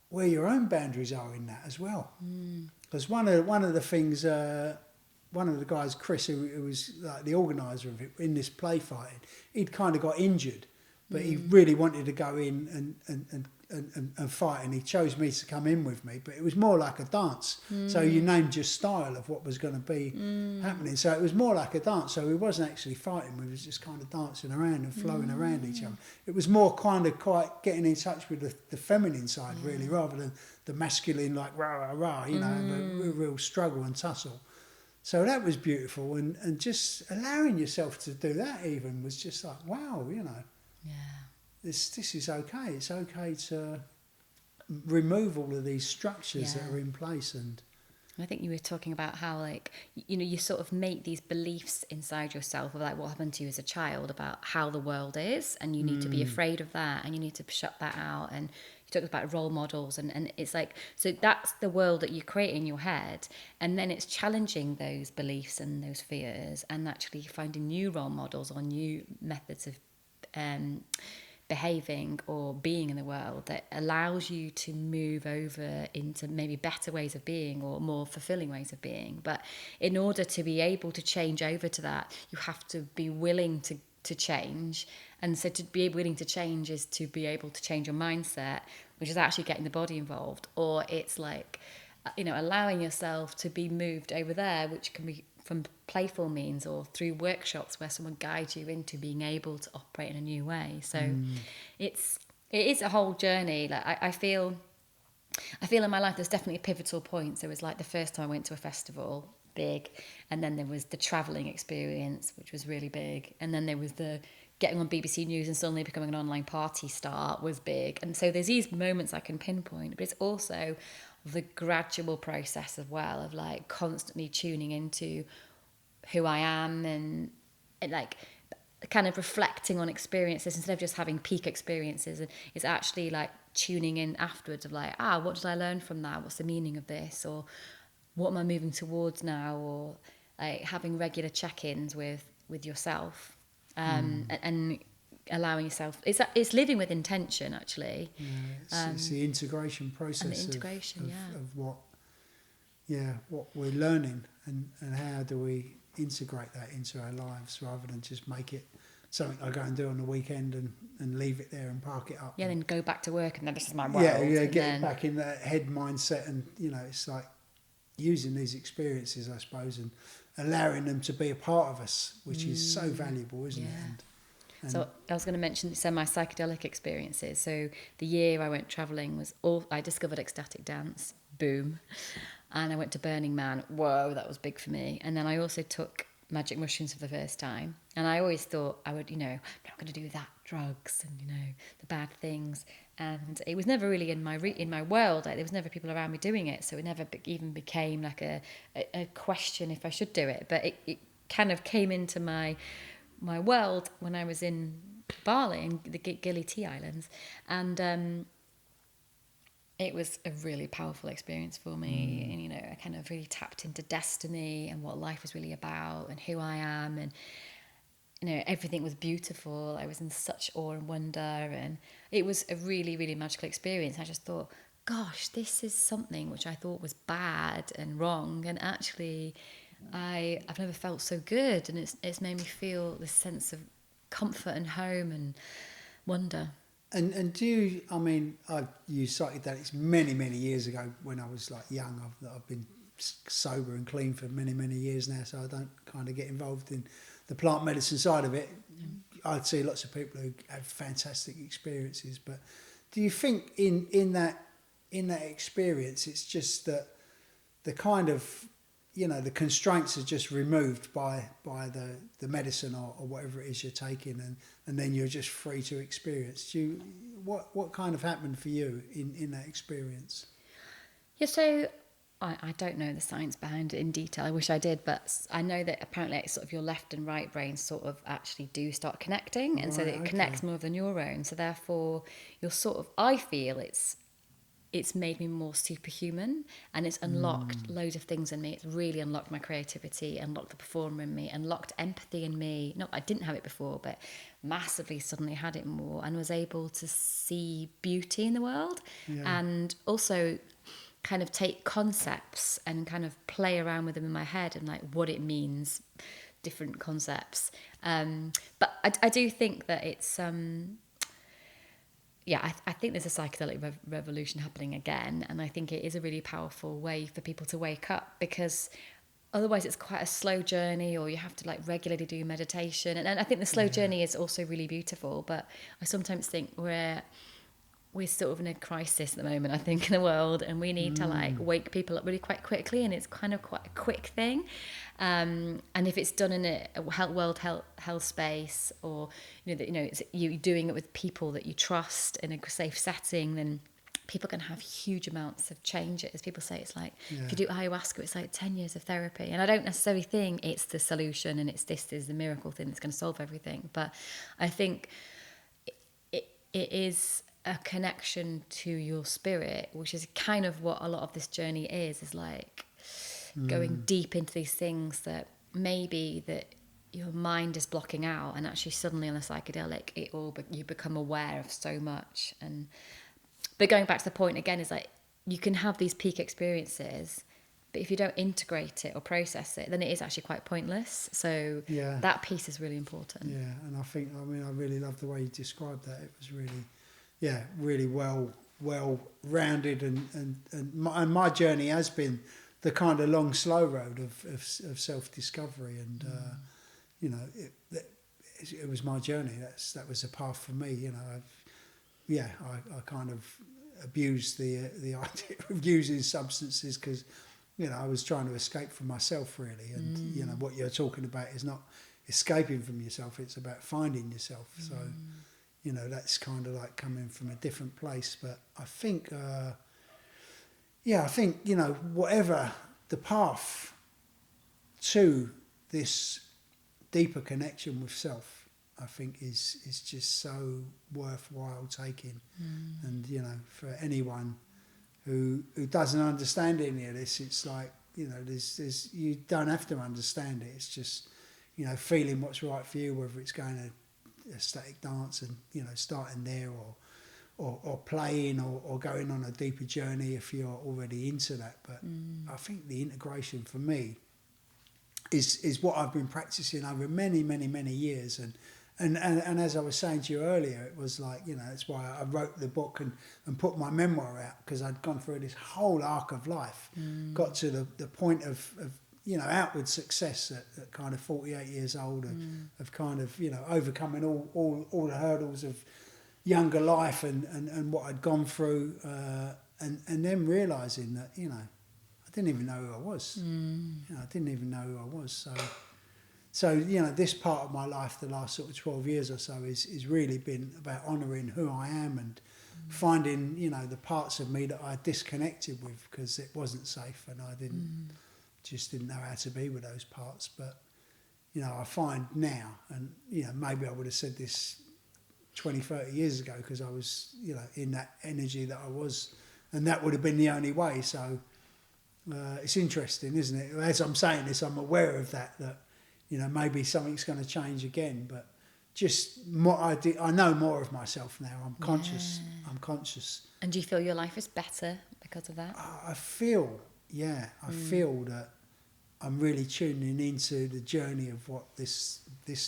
where your own boundaries are in that as well. Because one of the things, one of the guys, Chris, who was like the organiser of it in this play fighting, he'd kind of got injured, but he really wanted to go in and fight, and he chose me to come in with me. But it was more like a dance. So you named your style of what was going to be happening. So it was more like a dance. So we wasn't actually fighting. We was just kind of dancing around and flowing around each other. It was more kind of quite getting in touch with the feminine side, really, rather than the masculine, like rah, rah, rah, you know, a real struggle and tussle. So that was beautiful. And just allowing yourself to do that even was just like, wow, you know. Yeah. This is okay. It's okay to remove all of these structures that are in place. And I think you were talking about how, like, you know, you sort of make these beliefs inside yourself of like what happened to you as a child about how the world is, and you need to be afraid of that, and you need to shut that out. And you talked about role models, and it's like, so that's the world that you create in your head, and then it's challenging those beliefs and those fears, and actually finding new role models or new methods of behaving or being in the world that allows you to move over into maybe better ways of being or more fulfilling ways of being. But in order to be able to change over to that, you have to be willing to change. And so to be willing to change is to be able to change your mindset, which is actually getting the body involved. Or it's like, you know, allowing yourself to be moved over there, which can be from playful means or through workshops where someone guides you into being able to operate in a new way. So it is a whole journey. Like I feel in my life there's definitely a pivotal point. So it was like the first time I went to a festival, big, and then there was the travelling experience, which was really big, and then there was the getting on BBC News and suddenly becoming an online party star was big. And so there's these moments I can pinpoint, but it's also the gradual process as well of like constantly tuning into who I am and like kind of reflecting on experiences instead of just having peak experiences. And it's actually like tuning in afterwards of like, what did I learn from that? What's the meaning of this? Or what am I moving towards now? Or like having regular check-ins with yourself and allowing yourself, it's living with intention actually. it's the integration process and the integration, of what we're learning and how do we integrate that into our lives rather than just make it something I go and do on the weekend and leave it there and park it up. Yeah, then go back to work and then this is my world. Get back in that head mindset, and you know, it's like using these experiences, I suppose, and allowing them to be a part of us, which is so valuable, isn't it? And so I was going to mention my psychedelic experiences. So the year I went travelling I discovered ecstatic dance, boom. And I went to Burning Man, whoa, that was big for me. And then I also took magic mushrooms for the first time. And I always thought I would, you know, I'm not going to do that, drugs and, you know, the bad things. And it was never really in my world. Like, there was never people around me doing it. So it never even became like a question if I should do it. But it kind of came into my world when I was in Bali, in the Gili Tea Islands, and it was a really powerful experience for me. And you know, I kind of really tapped into destiny and what life was really about and who I am, and you know, everything was beautiful. I was in such awe and wonder, and it was a really, really magical experience. I just thought, gosh, this is something which I thought was bad and wrong, and actually I've never felt so good, and it's made me feel this sense of comfort and home and wonder. And do you, I mean, you cited that it's many, many years ago when I was like young. I've been sober and clean for many, many years now, so I don't kind of get involved in the plant medicine side of it. I'd see lots of people who have fantastic experiences, but do you think in that experience it's just that the kind of, you know, the constraints are just removed by the medicine or whatever it is you're taking, and then you're just free to experience? What kind of happened for you in that experience? Yeah, so I don't know the science behind it in detail. I wish I did, but I know that apparently it's sort of your left and right brain sort of actually do start connecting, and so that it connects more of the neurons. So therefore, you're sort of, I feel it's made me more superhuman, and it's unlocked loads of things in me. It's really unlocked my creativity, unlocked the performer in me, unlocked empathy in me. Not I didn't have it before, but massively suddenly had it more, and was able to see beauty in the world, and also kind of take concepts and kind of play around with them in my head and like what it means, different concepts. But I do think that it's I think there's a psychedelic revolution happening again, and I think it is a really powerful way for people to wake up, because otherwise it's quite a slow journey, or you have to like regularly do meditation, and I think the slow journey is also really beautiful, but I sometimes think we're sort of in a crisis at the moment, I think, in the world, and we need to like wake people up really quite quickly, and it's kind of quite a quick thing. And if it's done in a world health space, or it's you doing it with people that you trust in a safe setting, then people can have huge amounts of change. As people say, it's like if you do ayahuasca, it's like 10 years of therapy, and I don't necessarily think it's the solution and this is the miracle thing that's going to solve everything, but I think it is a connection to your spirit, which is kind of what a lot of this journey is like going deep into these things that maybe that your mind is blocking out, and actually suddenly on a psychedelic you become aware of so much. But going back to the point again, is like you can have these peak experiences, but if you don't integrate it or process it, then it is actually quite pointless. So that piece is really important. And I really love the way you described that. It was really well rounded, and my journey has been the kind of long slow road of self discovery, and it was my journey. That was a path for me. I kind of abused the idea of using substances because I was trying to escape from myself really, and what you're talking about is not escaping from yourself, it's about finding yourself. So that's kind of like coming from a different place. But I think whatever the path to this deeper connection with self, I think is just so worthwhile taking. And for anyone who doesn't understand any of this, it's like there's you don't have to understand it. It's just feeling what's right for you, whether it's going to a static dance and starting there, or playing, or going on a deeper journey if you're already into that. But I think the integration for me is what I've been practicing over many years, and as I was saying to you earlier, it was like that's why I wrote the book and put my memoir out, because I'd gone through this whole arc of life, got to the point of outward success at kind of 48 years old, of kind of overcoming all the hurdles of younger life and what I'd gone through, and then realising that I didn't even know who I was. I didn't even know who I was. So this part of my life, the last sort of 12 years or so, is really been about honouring who I am, and finding the parts of me that I disconnected with because it wasn't safe, and I didn't know how to be with those parts. But I find now, and maybe I would have said this 20-30 years ago, because I was in that energy that I was, and that would have been the only way. So it's interesting, isn't it? As I'm saying this, I'm aware of that maybe something's going to change again, but just what I know more of myself now. I'm conscious. And do you feel your life is better because of that? I feel that I'm really tuning into the journey of what this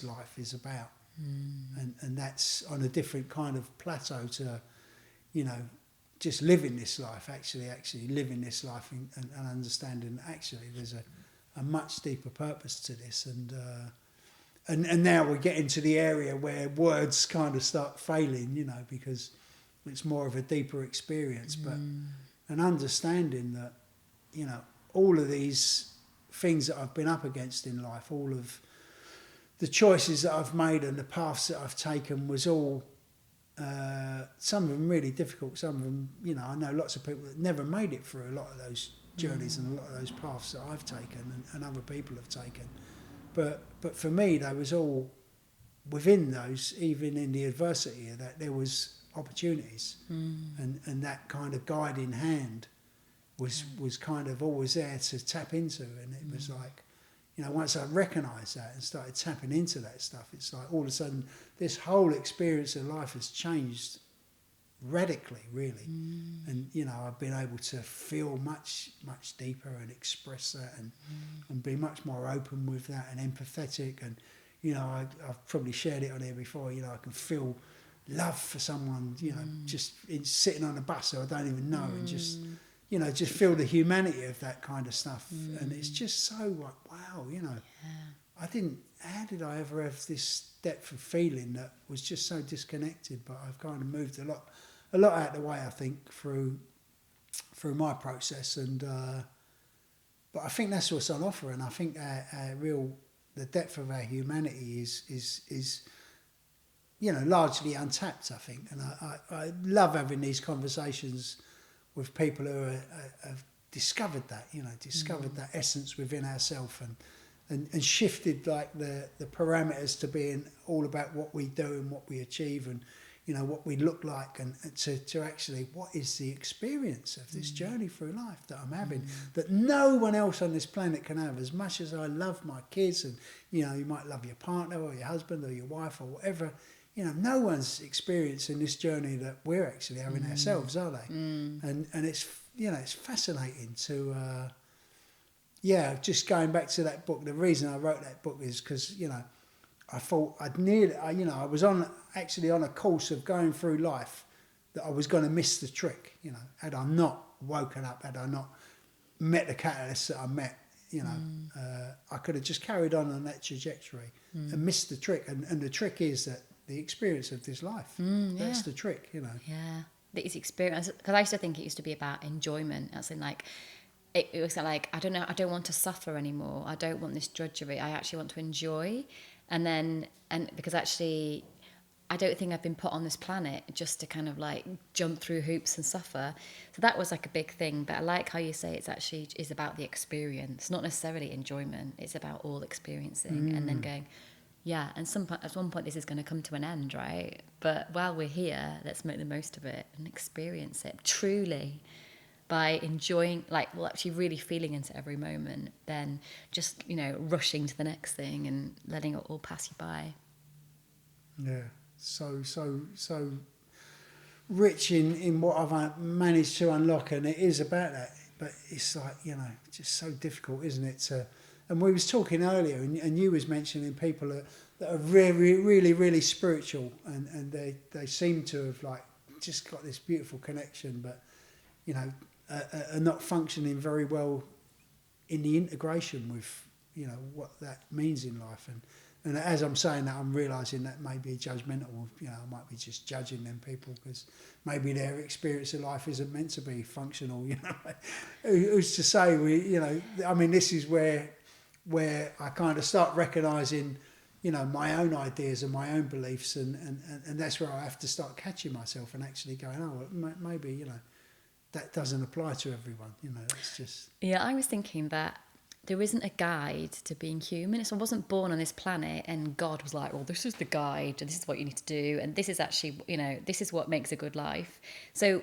life is about, and that's on a different kind of plateau to just living this life, actually living this life, and understanding actually there's a much deeper purpose to this, and now we're getting to the area where words kind of start failing, because it's more of a deeper experience, but an understanding that all of these things that I've been up against in life, all of the choices that I've made and the paths that I've taken was all, some of them really difficult, some of them, I know lots of people that never made it through a lot of those journeys and a lot of those paths that I've taken and other people have taken. But for me, they was all within those, even in the adversity, that there was opportunities, and that kind of guiding hand was kind of always there to tap into. And it was like, once I recognised that and started tapping into that stuff, it's like all of a sudden this whole experience of life has changed radically, really. And I've been able to feel much deeper and express that and be much more open with that and empathetic. And I've probably shared it on here before. I can feel love for someone, just sitting on a bus who I don't even know, and just feel the humanity of that kind of stuff. And it's just so like, wow, how did I ever have this depth of feeling that was just so disconnected? But I've kind of moved a lot out of the way, I think, through my process. And but I think that's what's on offer. And I think the depth of our humanity is largely untapped, I think. And I love having these conversations with people who have discovered that, that essence within ourselves and shifted like the parameters to being all about what we do and what we achieve and, what we look like, and to actually, what is the experience of this journey through life that I'm having, that no one else on this planet can have. As much as I love my kids, and, you might love your partner or your husband or your wife or whatever, no one's experiencing this journey that we're actually having ourselves, are they? And it's, it's fascinating to, just going back to that book. The reason I wrote that book is because, I thought I was on a course of going through life that I was going to miss the trick, had I not woken up, had I not met the catalysts that I met, I could have just carried on that trajectory and missed the trick. And the trick is that the experience of this life, that's the trick, Yeah, this experience, because I used to think it used to be about enjoyment, as in like, it was like, I don't want to suffer anymore. I don't want this drudgery. I actually want to enjoy. And because actually, I don't think I've been put on this planet just to kind of like jump through hoops and suffer. So that was like a big thing. But I like how you say it's actually is about the experience, not necessarily enjoyment. It's about all experiencing and then going, yeah. And at one point this is going to come to an end, right? But while we're here, let's make the most of it and experience it truly. By enjoying, actually really feeling into every moment, then just, rushing to the next thing and letting it all pass you by. Yeah, so rich in what I've managed to unlock, and it is about that. But it's like, just so difficult, isn't it? And we was talking earlier, and you was mentioning people that are really, really, really spiritual, and they seem to have like just got this beautiful connection, but are not functioning very well in the integration with, what that means in life. And as I'm saying that, I'm realising that may be judgmental. I might be just judging them people because maybe their experience of life isn't meant to be functional. Who's to say this is where I kind of start recognising, my own ideas and my own beliefs, and that's where I have to start catching myself and actually going, maybe, that doesn't apply to everyone, it's just... Yeah, I was thinking that there isn't a guide to being human. So I wasn't born on this planet and God was like, well, this is the guide and this is what you need to do. And this is actually, this is what makes a good life. So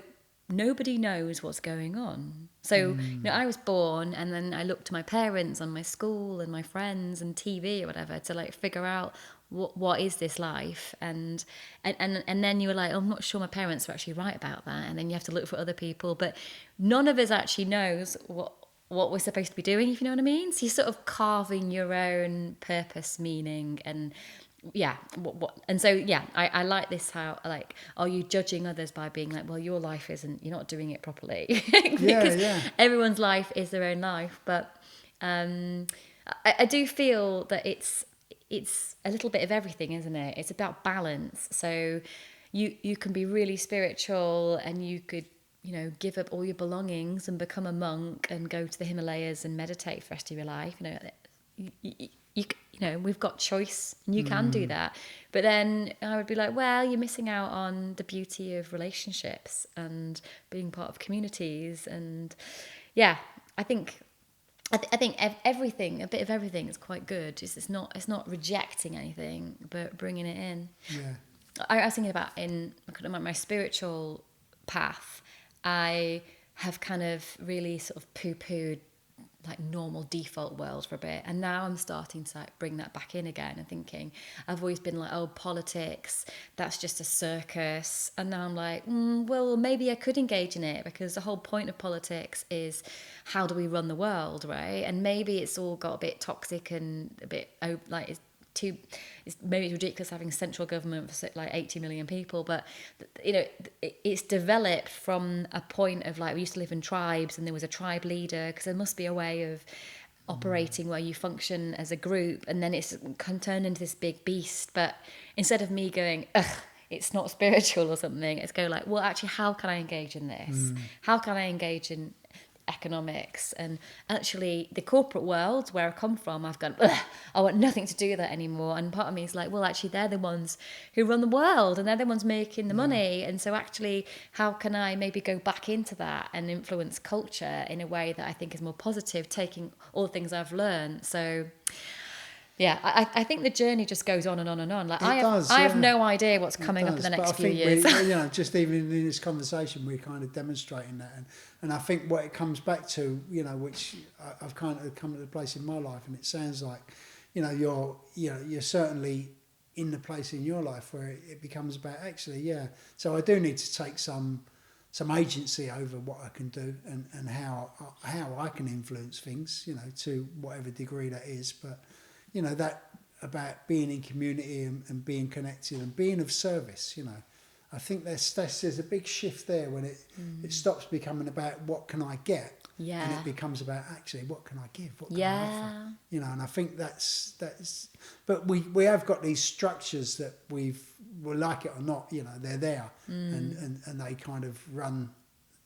nobody knows what's going on. So, I was born and then I looked to my parents and my school and my friends and TV or whatever to like figure out what is this life, and then you were like, oh, I'm not sure my parents are actually right about that, and then you have to look for other people, but none of us actually knows what we're supposed to be doing, if you know what I mean. So you're sort of carving your own purpose, meaning, and I like this, how like, are you judging others by being like, well, your life isn't, you're not doing it properly because everyone's life is their own life. But I do feel that it's a little bit of everything, isn't it? It's about balance. So you can be really spiritual and you could, give up all your belongings and become a monk and go to the Himalayas and meditate for the rest of your life. We've got choice and you can do that. But then I would be like, well, you're missing out on the beauty of relationships and being part of communities. And I think I think everything, a bit of everything, is quite good. It's not rejecting anything, but bringing it in. Yeah. I was thinking about in my spiritual path, I have kind of really sort of poo-pooed like normal default world for a bit, and now I'm starting to like bring that back in again and thinking I've always been like, oh, politics, that's just a circus, and now I'm like, well, maybe I could engage in it, because the whole point of politics is how do we run the world, right? And maybe it's all got a bit toxic and a bit like maybe it's ridiculous having central government for like 80 million people, but it's developed from a point of like, we used to live in tribes and there was a tribe leader, because there must be a way of operating where you function as a group, and then it's turned into this big beast. But instead of me going, ugh, it's not spiritual or something, it's go like, well, actually, how can I engage in this? How can I engage in economics? And actually the corporate world where I come from, I've gone, ugh, I want nothing to do with that anymore. And part of me is like, well, actually they're the ones who run the world and they're the ones making the money. And so actually, how can I maybe go back into that and influence culture in a way that I think is more positive, taking all the things I've learned? So yeah, I think the journey just goes on and on and on. Like I have no idea what's coming up in the next few years. Just even in this conversation, we're kind of demonstrating that, and I think what it comes back to, which I've kind of come to the place in my life, and it sounds like, you're certainly in the place in your life where it becomes about actually, So I do need to take some agency over what I can do and how I can influence things, to whatever degree that is, but. That about being in community and being connected and being of service, I think there's a big shift there when it stops becoming about what can I get, and it becomes about actually what can I give, what can I offer, and I think that's, but we have got these structures that we'll like it or not, they're there, and they kind of run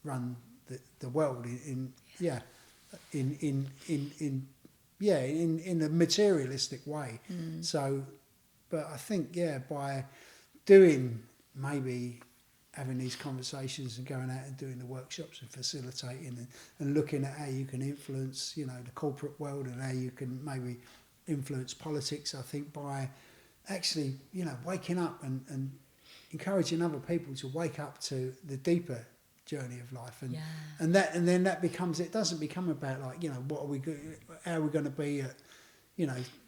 the world in a materialistic way. So, but I think, by doing, maybe having these conversations and going out and doing the workshops and facilitating and looking at how you can influence, the corporate world and how you can maybe influence politics, I think by actually, waking up and encouraging other people to wake up to the deeper journey of life, and then that becomes, it doesn't become about like, what are we how are we going to be at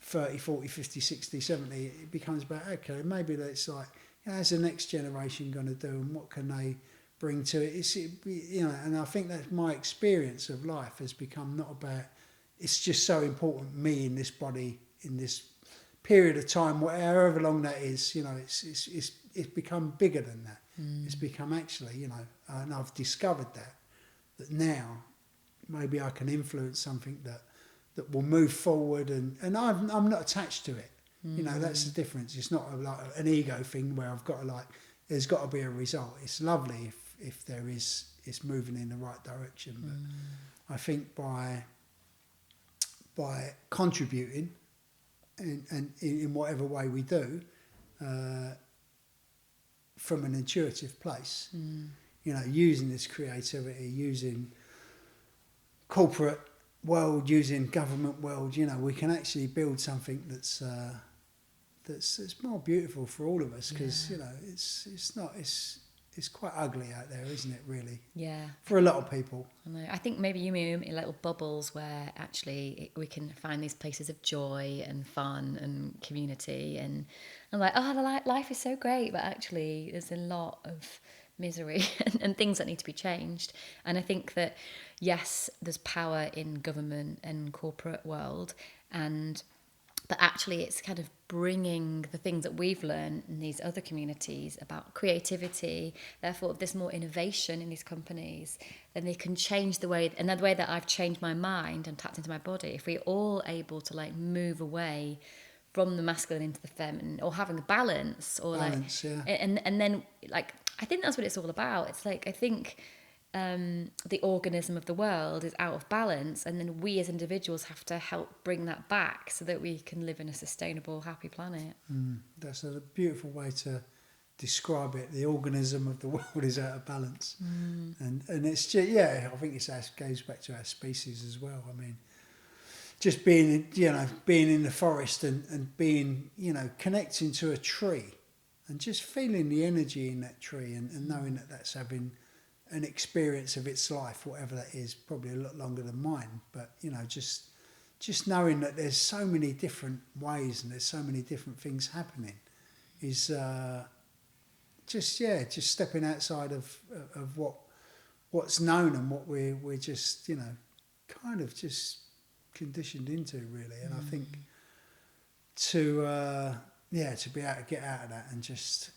30, 40, 50, 60, 70. It becomes about, okay, maybe that's like, how's the next generation going to do, and what can they bring to it? And I think that my experience of life has become not about, it's just so important, me in this body in this period of time, however long that is, it's become bigger than that. It's become actually, and I've discovered that now maybe I can influence something that will move forward, and I'm not attached to it. That's the difference. It's not like an ego thing where I've got to there's got to be a result. It's lovely if there is, it's moving in the right direction. But I think by contributing and in whatever way we do, from an intuitive place, using this creativity, using corporate world, using government world, we can actually build something that's more beautiful for all of us, because it's quite ugly out there, isn't it, really? Yeah. For a lot of people. I know. I think maybe you move in little bubbles where actually we can find these places of joy and fun and community, and I'm like, oh, life is so great, but actually there's a lot of misery and things that need to be changed. And I think that, yes, there's power in government and corporate world, but actually it's kind of bringing the things that we've learned in these other communities about creativity. Therefore, if there's more innovation in these companies, then they can change the way, and the way that I've changed my mind and tapped into my body. If we're all able to like move away from the masculine into the feminine, or having a balance, and then like, I think that's what it's all about. It's like, I think the organism of the world is out of balance, and then we as individuals have to help bring that back so that we can live in a sustainable, happy planet. That's a beautiful way to describe it. The organism of the world is out of balance, and it's just, yeah. I think it goes back to our species as well. I mean, just being in the forest and being connecting to a tree, and just feeling the energy in that tree, and knowing that that's having an experience of its life, whatever that is, probably a lot longer than mine. But just knowing that there's so many different ways and there's so many different things happening is just stepping outside of what's known and what we're just kind of just conditioned into, really. And I think to be able to get out of that and just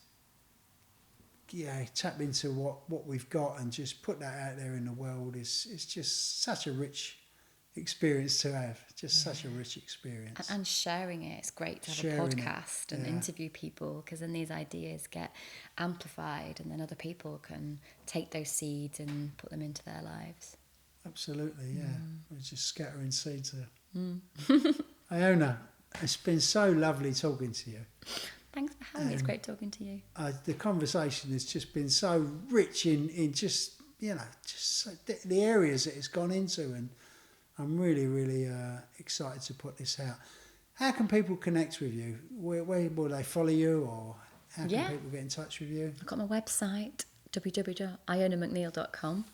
tap into what we've got and just put that out there in the world is just such a rich experience to have. Just such a rich experience. And sharing it, it's great to have a podcast and interview people, because then these ideas get amplified and then other people can take those seeds and put them into their lives. Absolutely, yeah. We're just scattering seeds there. Iona, it's been so lovely talking to you. Thanks for having me. It's great talking to you. The conversation has just been so rich in just the areas that it's gone into, and I'm really, really excited to put this out. How can people connect with you? Where will they follow you, or how can people get in touch with you? I've got my website, www.ionamcneil.com,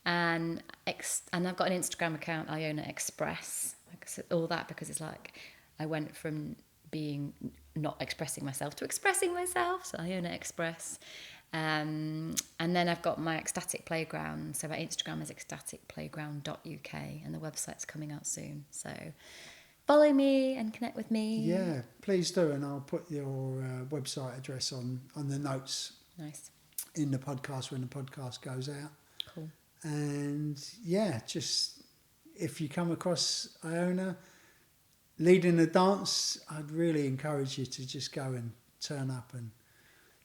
and I've got an Instagram account, Iona Express. All that because it's like I went from being not expressing myself to expressing myself, so Iona Express. And then I've got my ecstatic playground, so my Instagram is ecstaticplayground.uk, and the website's coming out soon, so follow me and connect with me. Yeah, please do, and I'll put your website address on the notes. Nice. In the podcast when the podcast goes out. Cool. And just if you come across Iona leading a dance, I'd really encourage you to just go and turn up and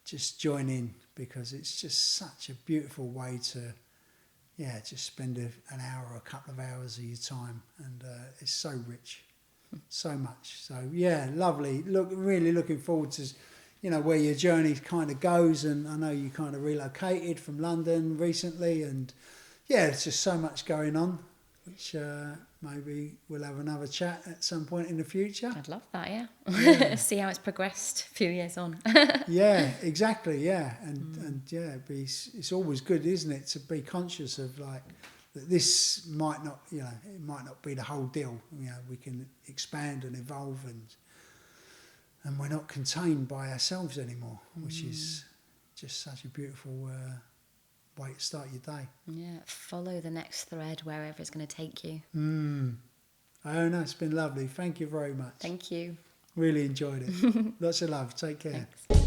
just join in, because it's just such a beautiful way to just spend an hour or a couple of hours of your time, and it's so rich, so much. So lovely. Really looking forward to where your journey kind of goes, and I know you kind of relocated from London recently, and it's just so much going on, which maybe we'll have another chat at some point in the future. I'd love that, see how it's progressed a few years on. Yeah, exactly, and it's always good, isn't it, to be conscious of like that this might not, it might not be the whole deal. We can expand and evolve, and we're not contained by ourselves anymore, which is just such a beautiful way to start your day. Yeah, follow the next thread wherever it's going to take you. Iona, it's been lovely. Thank you very much. Thank you. Really enjoyed it. Lots of love. Take care. Thanks.